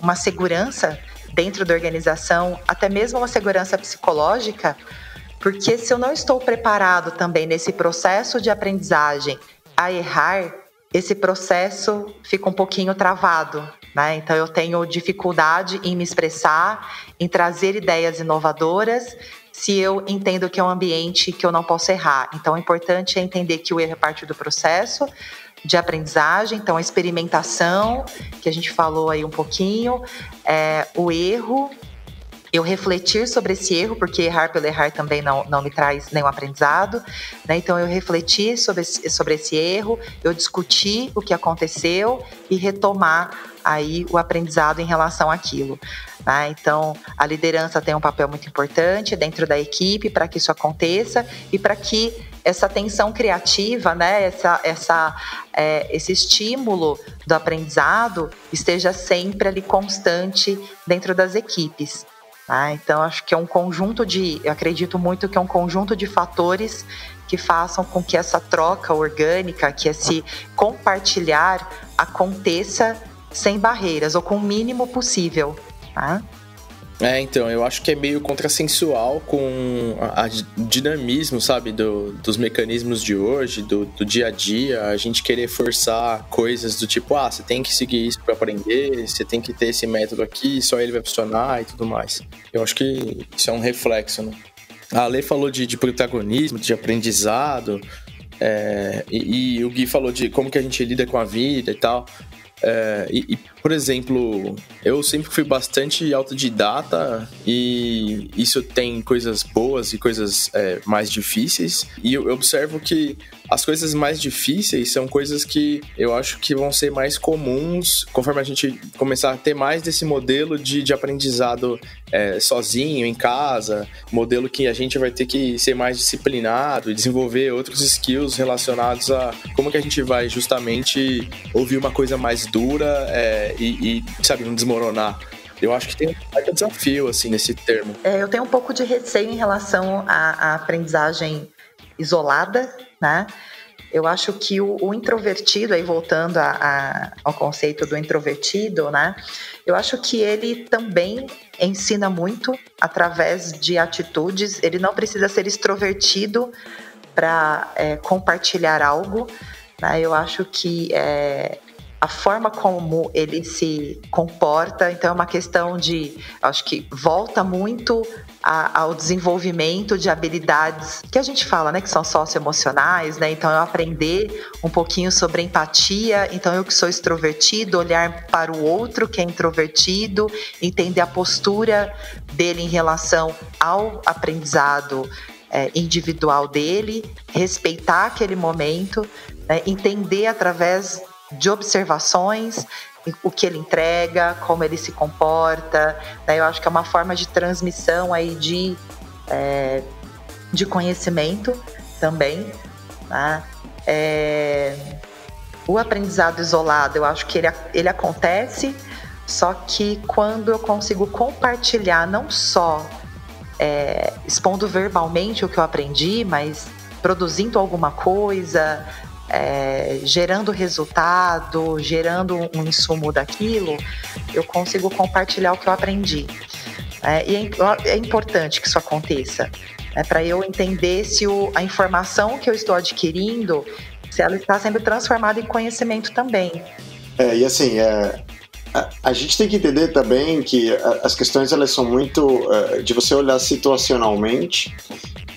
uma segurança dentro da organização, até mesmo uma segurança psicológica, porque se eu não estou preparado também nesse processo de aprendizagem a errar, esse processo fica um pouquinho travado, né? Então eu tenho dificuldade em me expressar, em trazer ideias inovadoras, se eu entendo que é um ambiente que eu não posso errar. Então o importante é entender que o erro é parte do processo de aprendizagem, então a experimentação, que a gente falou aí um pouquinho, o erro, eu refletir sobre esse erro, porque errar pelo errar também não me traz nenhum aprendizado, né? Então eu refletir sobre esse erro, eu discutir o que aconteceu e retomar aí o aprendizado em relação àquilo, né? Então a liderança tem um papel muito importante dentro da equipe para que isso aconteça e para que essa tensão criativa, né, esse estímulo do aprendizado esteja sempre ali constante dentro das equipes. Então, acho que é eu acredito muito que é um conjunto de fatores que façam com que essa troca orgânica, que esse compartilhar aconteça sem barreiras ou com o mínimo possível. Então, eu acho que é meio contrassensual com a dinamismo, sabe, dos mecanismos de hoje, do dia a dia, a gente querer forçar coisas do tipo, você tem que seguir isso para aprender, você tem que ter esse método aqui, só ele vai funcionar e tudo mais. Eu acho que isso é um reflexo, né? A Lê falou de protagonismo, de aprendizado, e o Gui falou de como que a gente lida com a vida e tal. Por exemplo, eu sempre fui bastante autodidata e isso tem coisas boas e coisas mais difíceis, e eu observo que as coisas mais difíceis são coisas que eu acho que vão ser mais comuns conforme a gente começar a ter mais desse modelo de aprendizado sozinho, em casa, modelo que a gente vai ter que ser mais disciplinado e desenvolver outros skills relacionados a como que a gente vai justamente ouvir uma coisa mais dura e sabe, não desmoronar. Eu acho que tem um desafio, assim, nesse termo. Eu tenho um pouco de receio em relação à aprendizagem isolada, né? Eu acho que o introvertido, aí voltando ao conceito do introvertido, né? Eu acho que ele também ensina muito através de atitudes. Ele não precisa ser extrovertido para compartilhar algo, né? Eu acho que a forma como ele se comporta, então é uma questão acho que volta muito ao desenvolvimento de habilidades que a gente fala, né, que são socioemocionais, né? Então eu aprender um pouquinho sobre empatia, então eu que sou extrovertido, olhar para o outro que é introvertido, entender a postura dele em relação ao aprendizado individual dele, respeitar aquele momento, né? Entender através de observações, o que ele entrega, como ele se comporta, né? Eu acho que é uma forma de transmissão aí de conhecimento também, né? O aprendizado isolado, eu acho que ele acontece, só que quando eu consigo compartilhar, não só expondo verbalmente o que eu aprendi, mas produzindo alguma coisa, gerando resultado, gerando um insumo daquilo, eu consigo compartilhar o que eu aprendi. E é importante que isso aconteça, para eu entender se a informação que eu estou adquirindo, se ela está sendo transformada em conhecimento também. E assim, a gente tem que entender também que as questões elas são muito de você olhar situacionalmente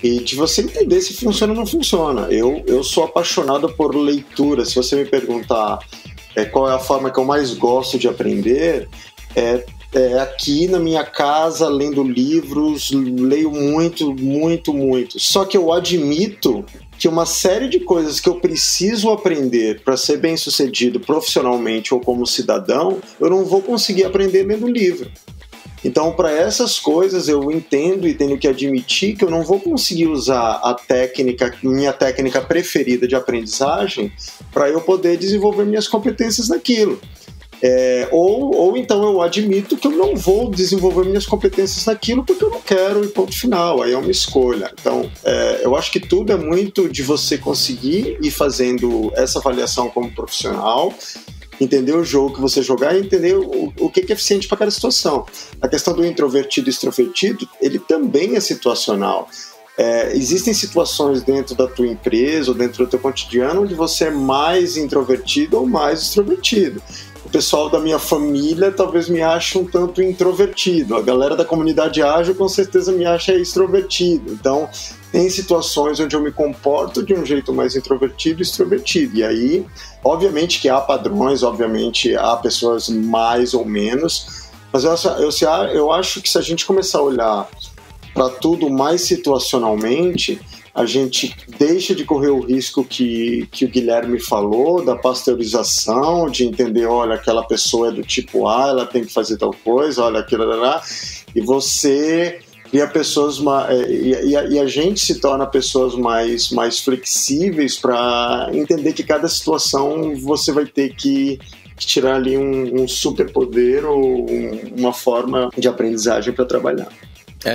e de você entender se funciona ou não funciona. Eu sou apaixonado por leitura. Se você me perguntar qual é a forma que eu mais gosto de aprender, aqui na minha casa, lendo livros, leio muito. Só que eu admito que uma série de coisas que eu preciso aprender para ser bem-sucedido profissionalmente ou como cidadão, eu não vou conseguir aprender lendo livro. Então, para essas coisas, eu entendo e tenho que admitir que eu não vou conseguir usar minha técnica preferida de aprendizagem para eu poder desenvolver minhas competências naquilo. Ou então eu admito que eu não vou desenvolver minhas competências naquilo porque eu não quero e ponto final, aí é uma escolha. Então, eu acho que tudo é muito de você conseguir ir fazendo essa avaliação como profissional, entender o jogo que você jogar e entender o que é eficiente para cada situação. A questão do introvertido e extrovertido, ele também é situacional. Existem situações dentro da tua empresa ou dentro do teu cotidiano onde você é mais introvertido ou mais extrovertido. O pessoal da minha família talvez me ache um tanto introvertido. A galera da comunidade ágil com certeza me acha extrovertido. Então, tem situações onde eu me comporto de um jeito mais introvertido e extrovertido. E aí, obviamente que há padrões, obviamente há pessoas mais ou menos, mas eu acho que se a gente começar a olhar para tudo mais situacionalmente, a gente deixa de correr o risco que o Guilherme falou, da pasteurização, de entender, olha, aquela pessoa é do tipo A, ela tem que fazer tal coisa, olha, aquilo lá, e você cria pessoas, e a gente se torna pessoas mais flexíveis para entender que cada situação você vai ter que tirar ali um superpoder ou uma forma de aprendizagem para trabalhar.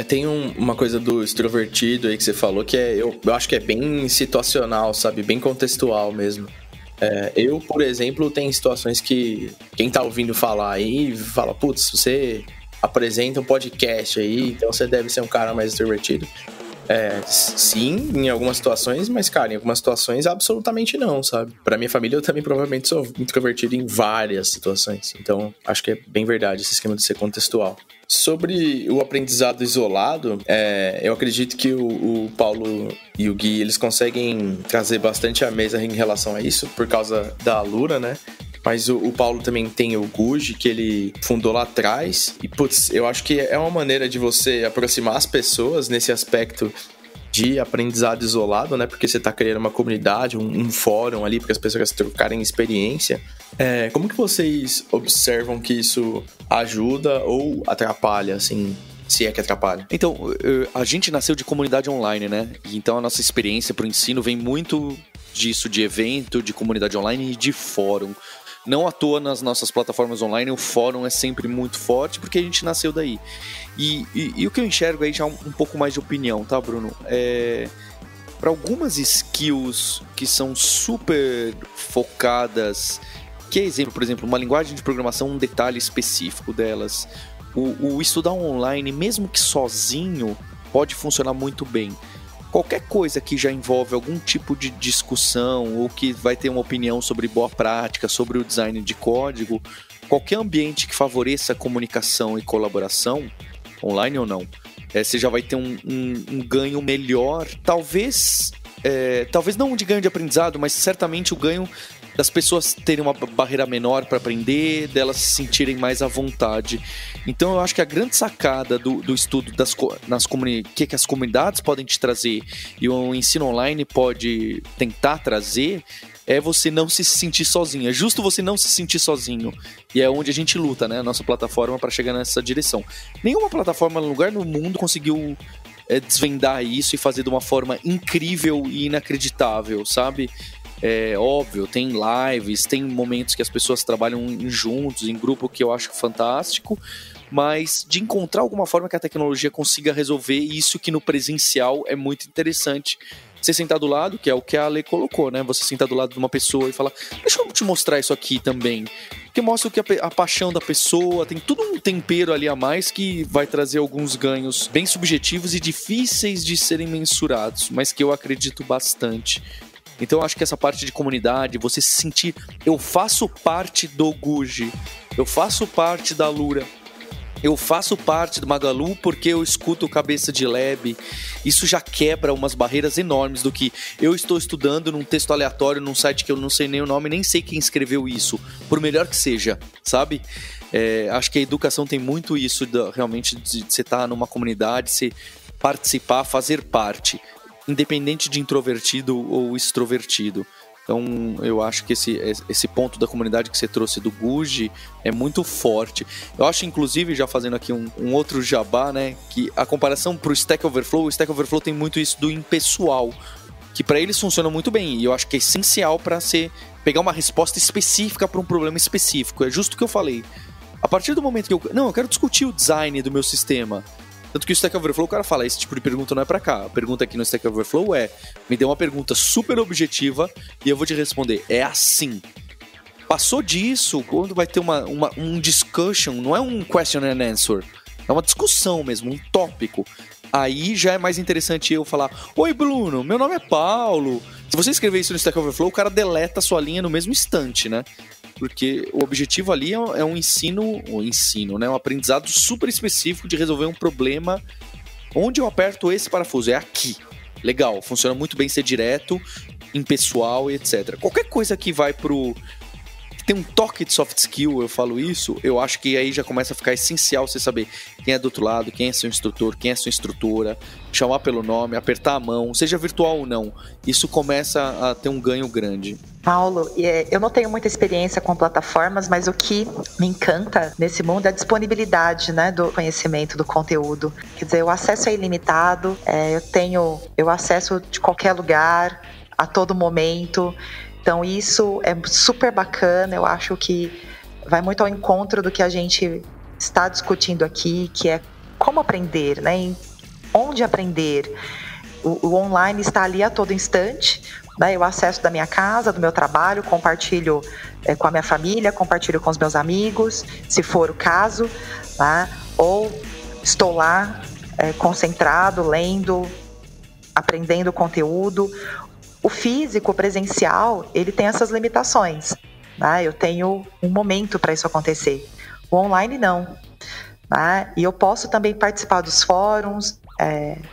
Tem uma coisa do extrovertido aí que você falou que eu acho que é bem situacional, sabe? Bem contextual mesmo. Eu, por exemplo, tem situações que quem tá ouvindo falar aí fala, putz, você apresenta um podcast aí, então você deve ser um cara mais extrovertido. Sim, em algumas situações, mas, cara, em algumas situações absolutamente não, sabe? Pra minha família, eu também provavelmente sou introvertido em várias situações. Então, acho que é bem verdade esse esquema de ser contextual. Sobre o aprendizado isolado, eu acredito que o Paulo e o Gui, eles conseguem trazer bastante à mesa em relação a isso, por causa da Alura, né? Mas o Paulo também tem o Guji, que ele fundou lá atrás. E, putz, eu acho que é uma maneira de você aproximar as pessoas nesse aspecto de aprendizado isolado, né? Porque você tá criando uma comunidade, um fórum ali para as pessoas trocarem experiência. Como que vocês observam que isso ajuda ou atrapalha, assim, se é que atrapalha? Então, a gente nasceu de comunidade online, né? Então a nossa experiência pro ensino vem muito disso, de evento, de comunidade online e de fórum. Não à toa nas nossas plataformas online o fórum é sempre muito forte porque a gente nasceu daí. E o que eu enxergo aí já um pouco mais de opinião, tá, Bruno? Para algumas skills que são super focadas, que é exemplo, por exemplo, uma linguagem de programação, um detalhe específico delas, o estudar online, mesmo que sozinho, pode funcionar muito bem. Qualquer coisa que já envolve algum tipo de discussão ou que vai ter uma opinião sobre boa prática, sobre o design de código, qualquer ambiente que favoreça a comunicação e colaboração, online ou não, você já vai ter um ganho melhor, talvez não de ganho de aprendizado, mas certamente o ganho das pessoas terem uma barreira menor para aprender, delas se sentirem mais à vontade. Então eu acho que a grande sacada do estudo que as comunidades podem te trazer e o ensino online pode tentar trazer é você não se sentir sozinho. É justo você não se sentir sozinho. E é onde a gente luta, né? A nossa plataforma para chegar nessa direção. Nenhuma plataforma no lugar no mundo conseguiu desvendar isso e fazer de uma forma incrível e inacreditável, sabe? Óbvio, tem lives, tem momentos que as pessoas trabalham juntos, em grupo, que eu acho fantástico, mas de encontrar alguma forma que a tecnologia consiga resolver isso que no presencial é muito interessante. Você sentar do lado, que é o que a Ale colocou, né? Você sentar do lado de uma pessoa e falar, deixa eu te mostrar isso aqui também. Porque mostra o que a paixão da pessoa, tem tudo um tempero ali a mais que vai trazer alguns ganhos bem subjetivos e difíceis de serem mensurados, mas que eu acredito bastante. Então eu acho que essa parte de comunidade, você se sentir, eu faço parte do Guji, eu faço parte da Alura, eu faço parte do Magalu porque eu escuto o Cabeça de Lab. Isso já quebra umas barreiras enormes do que eu estou estudando num texto aleatório, num site que eu não sei nem o nome, nem sei quem escreveu isso, por melhor que seja, sabe? Acho que a educação tem muito isso, realmente, de você estar numa comunidade, você participar, fazer parte, independente de introvertido ou extrovertido. Então, eu acho que esse ponto da comunidade que você trouxe do Guji é muito forte. Eu acho, inclusive, já fazendo aqui um outro jabá, né, que a comparação para o Stack Overflow, o Stack Overflow tem muito isso do impessoal, que para eles funciona muito bem, e eu acho que é essencial para você pegar uma resposta específica para um problema específico. É justo o que eu falei. A partir do momento que eu quero discutir o design do meu sistema. Tanto que o Stack Overflow, o cara fala, esse tipo de pergunta não é pra cá. A pergunta aqui no Stack Overflow me dê uma pergunta super objetiva e eu vou te responder, é assim. Passou disso, quando vai ter um discussion, não é um question and answer, é uma discussão mesmo, um tópico. Aí já é mais interessante eu falar, oi Bruno, meu nome é Paulo. Se você escrever isso no Stack Overflow, o cara deleta a sua linha no mesmo instante, né? Porque o objetivo ali é um ensino, né? Um aprendizado super específico de resolver um problema. Onde eu aperto esse parafuso? É aqui. Legal, funciona muito bem ser direto, impessoal e etc. Qualquer coisa que vai pro... tem um toque de soft skill, eu falo isso, eu acho que aí já começa a ficar essencial você saber quem é do outro lado, quem é seu instrutor, quem é sua instrutora, chamar pelo nome, apertar a mão, seja virtual ou não. Isso começa a ter um ganho grande. Paulo, eu não tenho muita experiência com plataformas, mas o que me encanta nesse mundo é a disponibilidade, né, do conhecimento, do conteúdo. Quer dizer, o acesso é ilimitado, eu acesso de qualquer lugar, a todo momento. Então isso é super bacana, eu acho que vai muito ao encontro do que a gente está discutindo aqui, que é como aprender, né? Onde aprender. O online está ali a todo instante, né? Eu acesso da minha casa, do meu trabalho, compartilho com a minha família, compartilho com os meus amigos, se for o caso, né? Ou estou lá concentrado, lendo, aprendendo conteúdo. O físico, o presencial, ele tem essas limitações, né? Eu tenho um momento para isso acontecer. O online não, né? E eu posso também participar dos fóruns,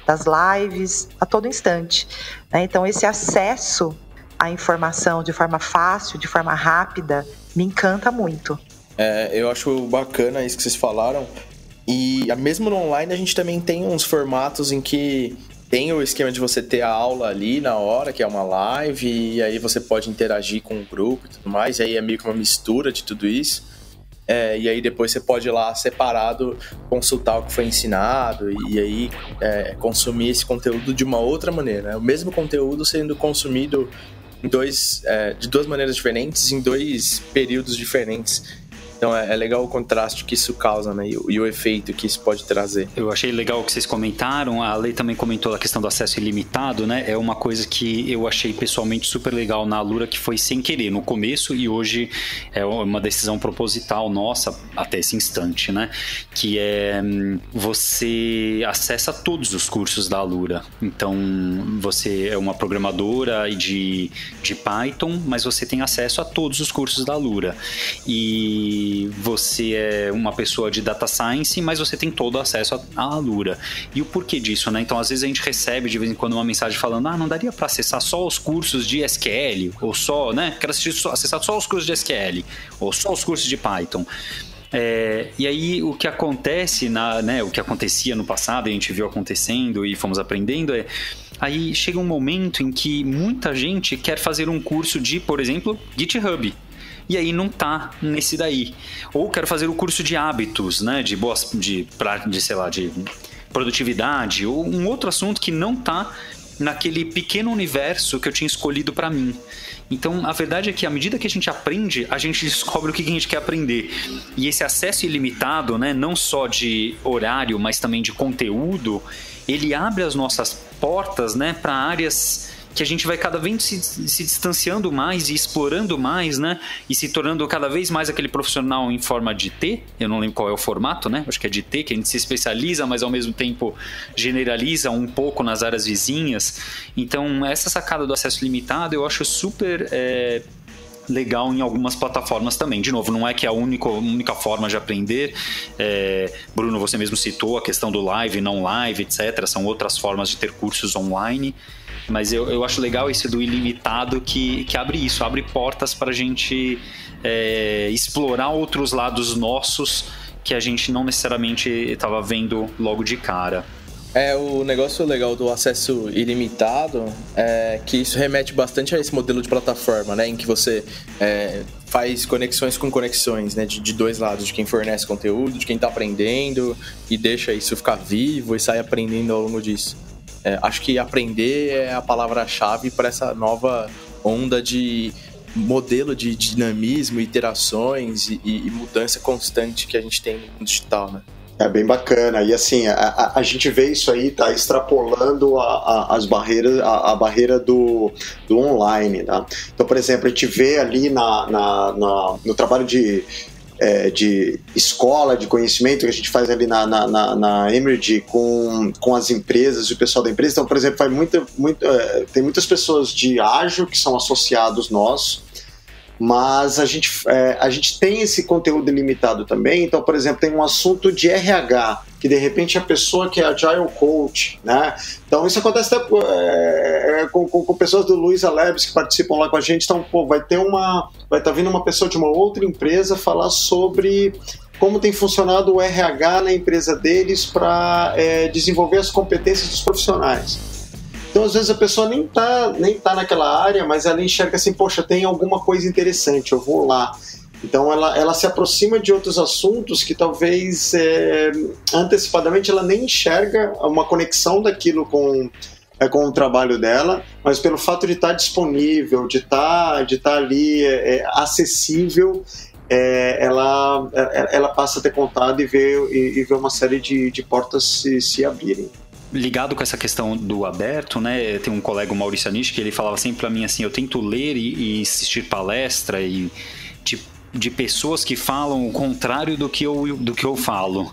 das lives, a todo instante, né? Então esse acesso à informação de forma fácil, de forma rápida, me encanta muito. Eu acho bacana isso que vocês falaram. E mesmo no online a gente também tem uns formatos em que tem o esquema de você ter a aula ali na hora, que é uma live, e aí você pode interagir com o grupo e tudo mais, e aí é meio que uma mistura de tudo isso. E aí depois você pode ir lá separado consultar o que foi ensinado e aí consumir esse conteúdo de uma outra maneira, né? O mesmo conteúdo sendo consumido de duas maneiras diferentes, em dois períodos diferentes. Então é legal o contraste que isso causa, né? E o efeito que isso pode trazer. Eu achei legal o que vocês comentaram. A Lei também comentou a questão do acesso ilimitado, né? É uma coisa que eu achei pessoalmente super legal na Alura, que foi sem querer no começo e hoje é uma decisão proposital nossa até esse instante, né? Que é você acessa todos os cursos da Alura. Então você é uma programadora de Python, mas você tem acesso a todos os cursos da Alura. E você é uma pessoa de Data Science, mas você tem todo o acesso à Alura. E o porquê disso, né? Então, às vezes a gente recebe de vez em quando uma mensagem falando não daria para acessar só os cursos de SQL, ou só, né? Quero acessar só os cursos de SQL, ou só os cursos de Python. E aí o que acontece, né, o que acontecia no passado, a gente viu acontecendo e fomos aprendendo aí chega um momento em que muita gente quer fazer um curso de, por exemplo, GitHub. E aí não tá nesse daí. Ou quero fazer o curso de hábitos, né? De produtividade, ou um outro assunto que não tá naquele pequeno universo que eu tinha escolhido para mim. Então, a verdade é que à medida que a gente aprende, a gente descobre o que a gente quer aprender. E esse acesso ilimitado, né? Não só de horário, mas também de conteúdo, ele abre as nossas portas, né? Para áreas que a gente vai cada vez se distanciando mais e explorando mais, né? E se tornando cada vez mais aquele profissional em forma de T. Eu não lembro qual é o formato, né? Acho que é de T, que a gente se especializa, mas ao mesmo tempo generaliza um pouco nas áreas vizinhas. Então, essa sacada do acesso limitado eu acho super legal em algumas plataformas também. De novo, não é que é a única forma de aprender. Bruno, você mesmo citou a questão do live, não live, etc. São outras formas de ter cursos online. Mas eu acho legal esse do ilimitado que abre isso, abre portas para a gente explorar outros lados nossos que a gente não necessariamente estava vendo logo de cara. O negócio legal do acesso ilimitado é que isso remete bastante a esse modelo de plataforma, né? Em que você faz conexões com conexões, né? De dois lados, de quem fornece conteúdo, de quem está aprendendo e deixa isso ficar vivo e sai aprendendo ao longo disso. Acho que aprender é a palavra-chave para essa nova onda de modelo de dinamismo, iterações e mudança constante que a gente tem no digital, né? É bem bacana, e assim, a gente vê isso aí, tá extrapolando as barreiras, a barreira do online, tá? Então, por exemplo, a gente vê ali no trabalho de escola, de conhecimento que a gente faz ali na Emergy com as empresas e o pessoal da empresa. Então, por exemplo, tem muitas pessoas de ágil que são associados nossos, mas a gente tem esse conteúdo ilimitado também. Então, por exemplo, tem um assunto de RH, que de repente a pessoa que é Agile Coach, né? Então isso acontece até com pessoas do Luiza Labs que participam lá com a gente. Então, vai estar vindo uma pessoa de uma outra empresa falar sobre como tem funcionado o RH na empresa deles para desenvolver as competências dos profissionais. Então, às vezes, a pessoa nem tá naquela área, mas ela enxerga assim, poxa, tem alguma coisa interessante, eu vou lá. Então, ela se aproxima de outros assuntos que talvez, antecipadamente, ela nem enxerga uma conexão daquilo com o trabalho dela, mas pelo fato de estar disponível, de estar ali acessível, ela passa a ter contato e ver uma série de portas se abrirem. Ligado com essa questão do aberto, né? Tem um colega, o Maurício Anish, que ele falava sempre pra mim assim, eu tento ler e assistir palestra e de pessoas que falam o contrário do que eu falo,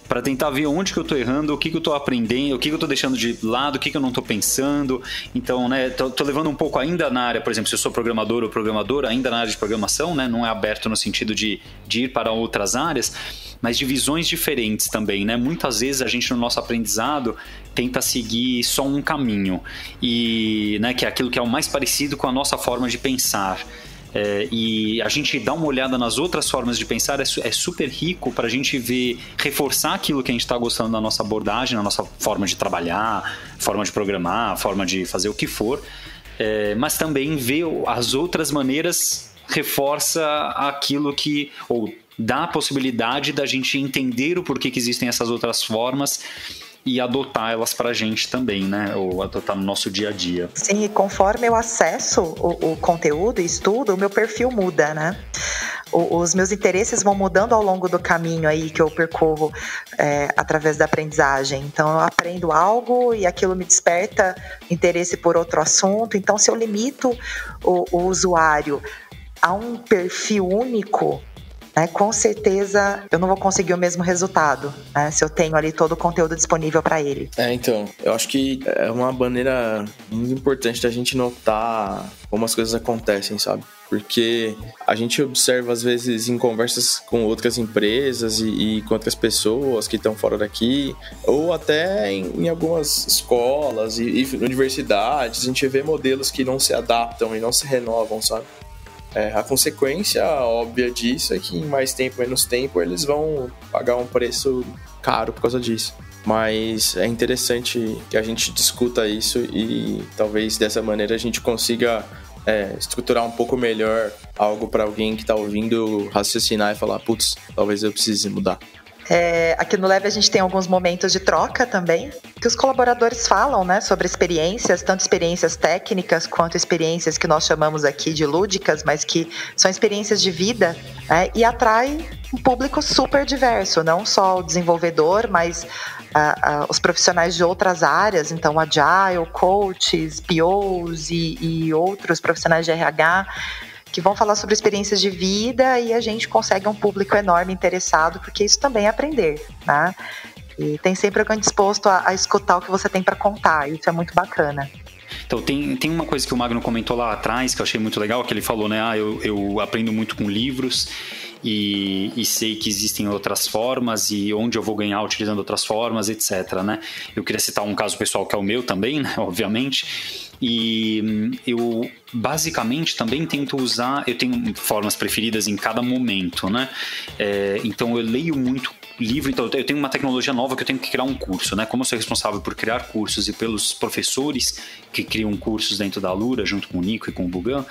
para tentar ver onde que eu tô errando, o que eu tô aprendendo, o que eu tô deixando de lado, o que eu não tô pensando. Então, né, tô levando um pouco ainda na área, por exemplo, se eu sou programador ou programadora, ainda na área de programação, né, não é aberto no sentido de ir para outras áreas, mas de visões diferentes também, né? Muitas vezes a gente no nosso aprendizado tenta seguir só um caminho, e, né, que é aquilo que é o mais parecido com a nossa forma de pensar. E a gente dá uma olhada nas outras formas de pensar é super rico para a gente reforçar aquilo que a gente está gostando da nossa abordagem, na nossa forma de trabalhar, forma de programar, forma de fazer o que for, mas também ver as outras maneiras reforça aquilo que, ou dá a possibilidade da gente entender o porquê que existem essas outras formas e adotar elas pra gente também, né? Ou adotar no nosso dia a dia. Sim, e conforme eu acesso o conteúdo e estudo, o meu perfil muda, né? Os meus interesses vão mudando ao longo do caminho aí que eu percorro através da aprendizagem. Então, eu aprendo algo e aquilo me desperta interesse por outro assunto. Então, se eu limito o usuário a um perfil único, com certeza eu não vou conseguir o mesmo resultado, né, se eu tenho ali todo o conteúdo disponível para ele. Então, eu acho que é uma maneira muito importante da gente notar como as coisas acontecem, sabe? Porque a gente observa, às vezes, em conversas com outras empresas e com outras pessoas que estão fora daqui, ou até em algumas escolas e universidades, a gente vê modelos que não se adaptam e não se renovam, sabe? A consequência óbvia disso é que em mais tempo, menos tempo, eles vão pagar um preço caro por causa disso. Mas é interessante que a gente discuta isso e talvez dessa maneira a gente consiga estruturar um pouco melhor algo para alguém que está ouvindo raciocinar e falar, putz, talvez eu precise mudar. Aqui no Leve a gente tem alguns momentos de troca também, que os colaboradores falam, né, sobre experiências, tanto experiências técnicas quanto experiências que nós chamamos aqui de lúdicas, mas que são experiências de vida, né, e atrai um público super diverso, não só o desenvolvedor, mas os profissionais de outras áreas, então Agile, coaches, POs e outros profissionais de RH, que vão falar sobre experiências de vida, e a gente consegue um público enorme interessado, porque isso também é aprender, né? E tem sempre alguém disposto a escutar o que você tem para contar, isso é muito bacana. Então tem uma coisa que o Magno comentou lá atrás, que eu achei muito legal, que ele falou, né, eu aprendo muito com livros e sei que existem outras formas e onde eu vou ganhar utilizando outras formas, etc, né? Eu queria citar um caso pessoal que é o meu também, né, obviamente. E eu basicamente também tento usar, eu tenho formas preferidas em cada momento, né? Então eu leio muito livro, então eu tenho uma tecnologia nova que eu tenho que criar um curso, né? Como eu sou responsável por criar cursos e pelos professores que criam cursos dentro da Alura, junto com o Nico e com o Bugan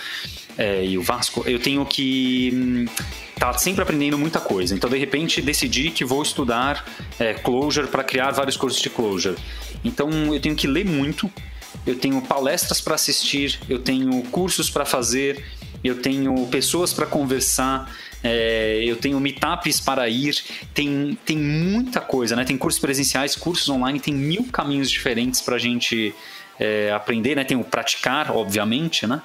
e o Vasco, eu tenho que estar sempre aprendendo muita coisa. Então, de repente, decidi que vou estudar Clojure para criar vários cursos de Clojure. Então, eu tenho que ler muito, eu tenho palestras para assistir, eu tenho cursos para fazer, eu tenho pessoas para conversar, eu tenho meetups para ir, tem muita coisa, né? Tem cursos presenciais, cursos online, tem 1000 caminhos diferentes para a gente aprender, né? Tem o praticar, obviamente, né?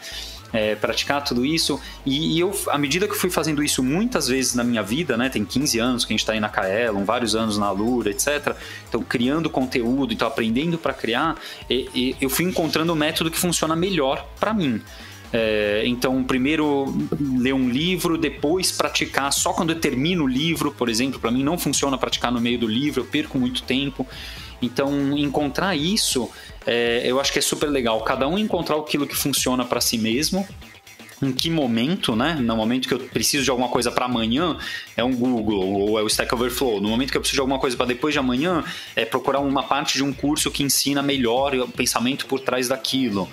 Praticar tudo isso, e eu, à medida que eu fui fazendo isso muitas vezes na minha vida, né, tem 15 anos que a gente está aí na Kaelon, vários anos na Alura, etc, então criando conteúdo, então aprendendo para criar, eu fui encontrando o método que funciona melhor para mim. Então, primeiro ler um livro, depois praticar só quando eu termino o livro, por exemplo. Para mim não funciona praticar no meio do livro, eu perco muito tempo. Então, encontrar isso, eu acho que é super legal. Cada um encontrar aquilo que funciona para si mesmo. Em que momento, né? No momento que eu preciso de alguma coisa para amanhã, é um Google ou é o Stack Overflow. No momento que eu preciso de alguma coisa para depois de amanhã, é procurar uma parte de um curso que ensina melhor o pensamento por trás daquilo.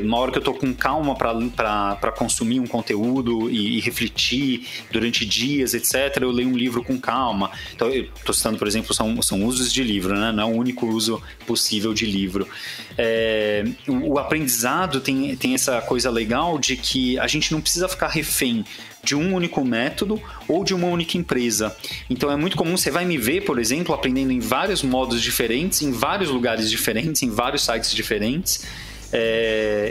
Uma hora que eu tô com calma para consumir um conteúdo e refletir durante dias, etc., eu leio um livro com calma. Então, eu tô citando, por exemplo, são usos de livro, né? Não é o único uso possível de livro. O aprendizado tem essa coisa legal de que a gente não precisa ficar refém de um único método ou de uma única empresa. Então é muito comum, você vai me ver, por exemplo, aprendendo em vários modos diferentes, em vários lugares diferentes, em vários sites diferentes.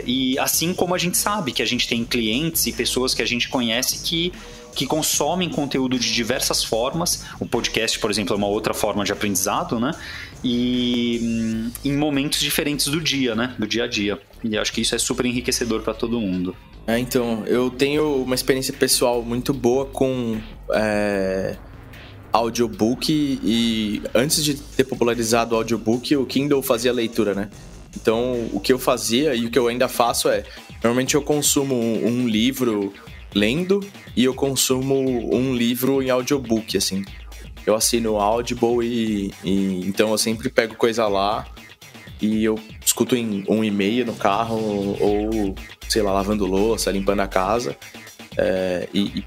E assim como a gente sabe que a gente tem clientes e pessoas que a gente conhece que consomem conteúdo de diversas formas. O podcast, por exemplo, é uma outra forma de aprendizado, né? E em momentos diferentes do dia, né? Do dia a dia. E acho que isso é super enriquecedor para todo mundo. Então, eu tenho uma experiência pessoal muito boa com audiobook, e antes de ter popularizado o audiobook, o Kindle fazia leitura, né? Então, o que eu fazia e o que eu ainda faço normalmente eu consumo um livro lendo e eu consumo um livro em audiobook, assim. Eu assino o Audible e então eu sempre pego coisa lá e eu escuto em 1,5 no carro ou, sei lá, lavando louça, limpando a casa.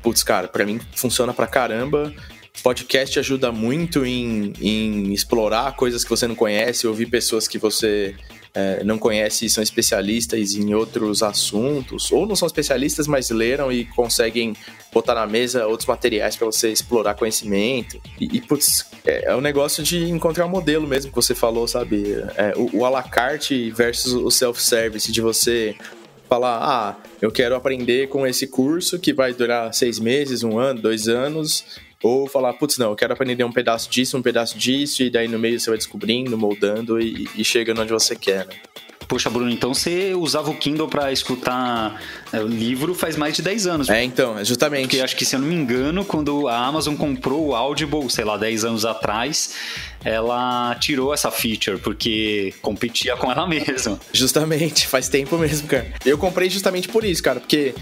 Putz, cara, pra mim funciona pra caramba. Podcast ajuda muito em explorar coisas que você não conhece, ouvir pessoas que você não conhece e são especialistas em outros assuntos, ou não são especialistas, mas leram e conseguem botar na mesa outros materiais para você explorar conhecimento. Putz, é um negócio de encontrar um modelo mesmo que você falou, sabe? O à la carte versus o self-service, de você falar, eu quero aprender com esse curso que vai durar 6 meses, 1 ano, 2 anos, ou falar, putz, não, eu quero aprender um pedaço disso, e daí no meio você vai descobrindo, moldando e chegando onde você quer, né? Poxa, Bruno, então você usava o Kindle para escutar livro faz mais de 10 anos. Então, justamente. Porque acho que, se eu não me engano, quando a Amazon comprou o Audible, sei lá, 10 anos atrás, ela tirou essa feature, porque competia com ela mesma. Justamente, faz tempo mesmo, cara. Eu comprei justamente por isso, cara, porque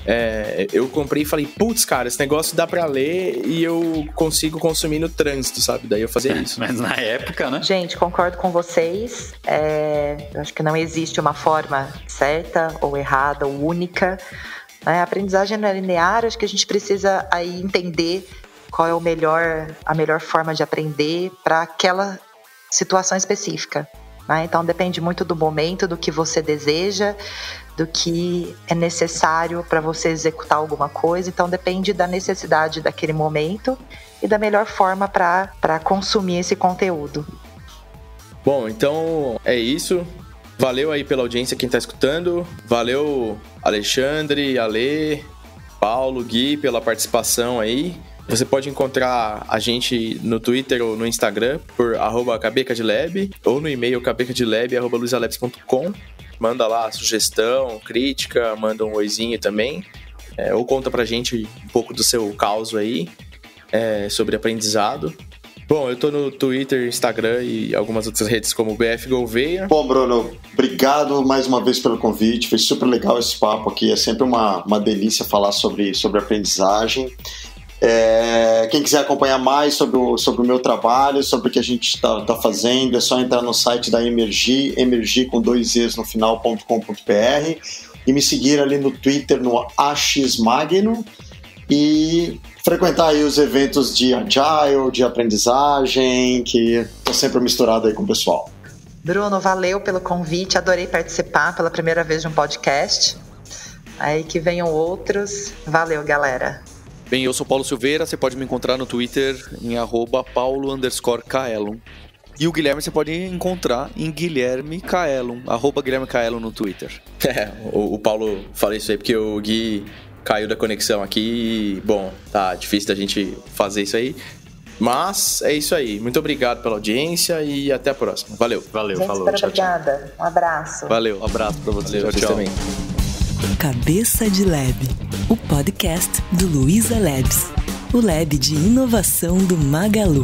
eu comprei e falei, putz, cara, esse negócio dá pra ler e eu consigo consumir no trânsito, sabe? Daí eu fazia isso. Mas na época, né? Gente, concordo com vocês. Eu acho que não existe uma forma certa ou errada ou única. A aprendizagem não é linear, acho que a gente precisa aí entender qual é a melhor forma de aprender para aquela situação específica. Então depende muito do momento, do que você deseja, do que é necessário para você executar alguma coisa. Então depende da necessidade daquele momento e da melhor forma para consumir esse conteúdo. Bom, então é isso. Valeu aí pela audiência quem tá escutando. Valeu, Alexandre, Ale. Paulo, Gui, pela participação aí. Você pode encontrar a gente no Twitter ou no Instagram por @cabecadlab ou no e-mail cabecadlab@luisalabs.com. Manda lá sugestão, crítica, manda um oizinho também. Ou conta pra gente um pouco do seu caos aí sobre aprendizado. Bom, eu tô no Twitter, Instagram e algumas outras redes como BF Gouveia. Bom, Bruno, obrigado mais uma vez pelo convite. Foi super legal esse papo aqui. É sempre uma delícia falar sobre aprendizagem. Quem quiser acompanhar mais sobre o meu trabalho, sobre o que a gente está fazendo, é só entrar no site da Emergi, Emergi com 2 Es no final.com.br, e me seguir ali no Twitter, no axmagno, e frequentar aí os eventos de Agile, de aprendizagem, que estou sempre misturado aí com o pessoal. Bruno, valeu pelo convite, adorei participar pela primeira vez de um podcast. Aí que venham outros. Valeu, galera. Bem, eu sou Paulo Silveira, você pode me encontrar no Twitter em @paulo_caelum. E o Guilherme você pode encontrar em Guilherme Caelum, @Guilherme Caelum no Twitter. O Paulo fala isso aí porque o Gui caiu da conexão aqui e, bom, tá difícil da gente fazer isso aí. Mas é isso aí. Muito obrigado pela audiência e até a próxima. Valeu. Valeu, Gente, falou. super Tchau, tchau. obrigada. Um abraço. Valeu, um abraço pra vocês. Valeu, vocês também. Cabeça de Lab, o podcast do Luiza Labs, o lab de inovação do Magalu.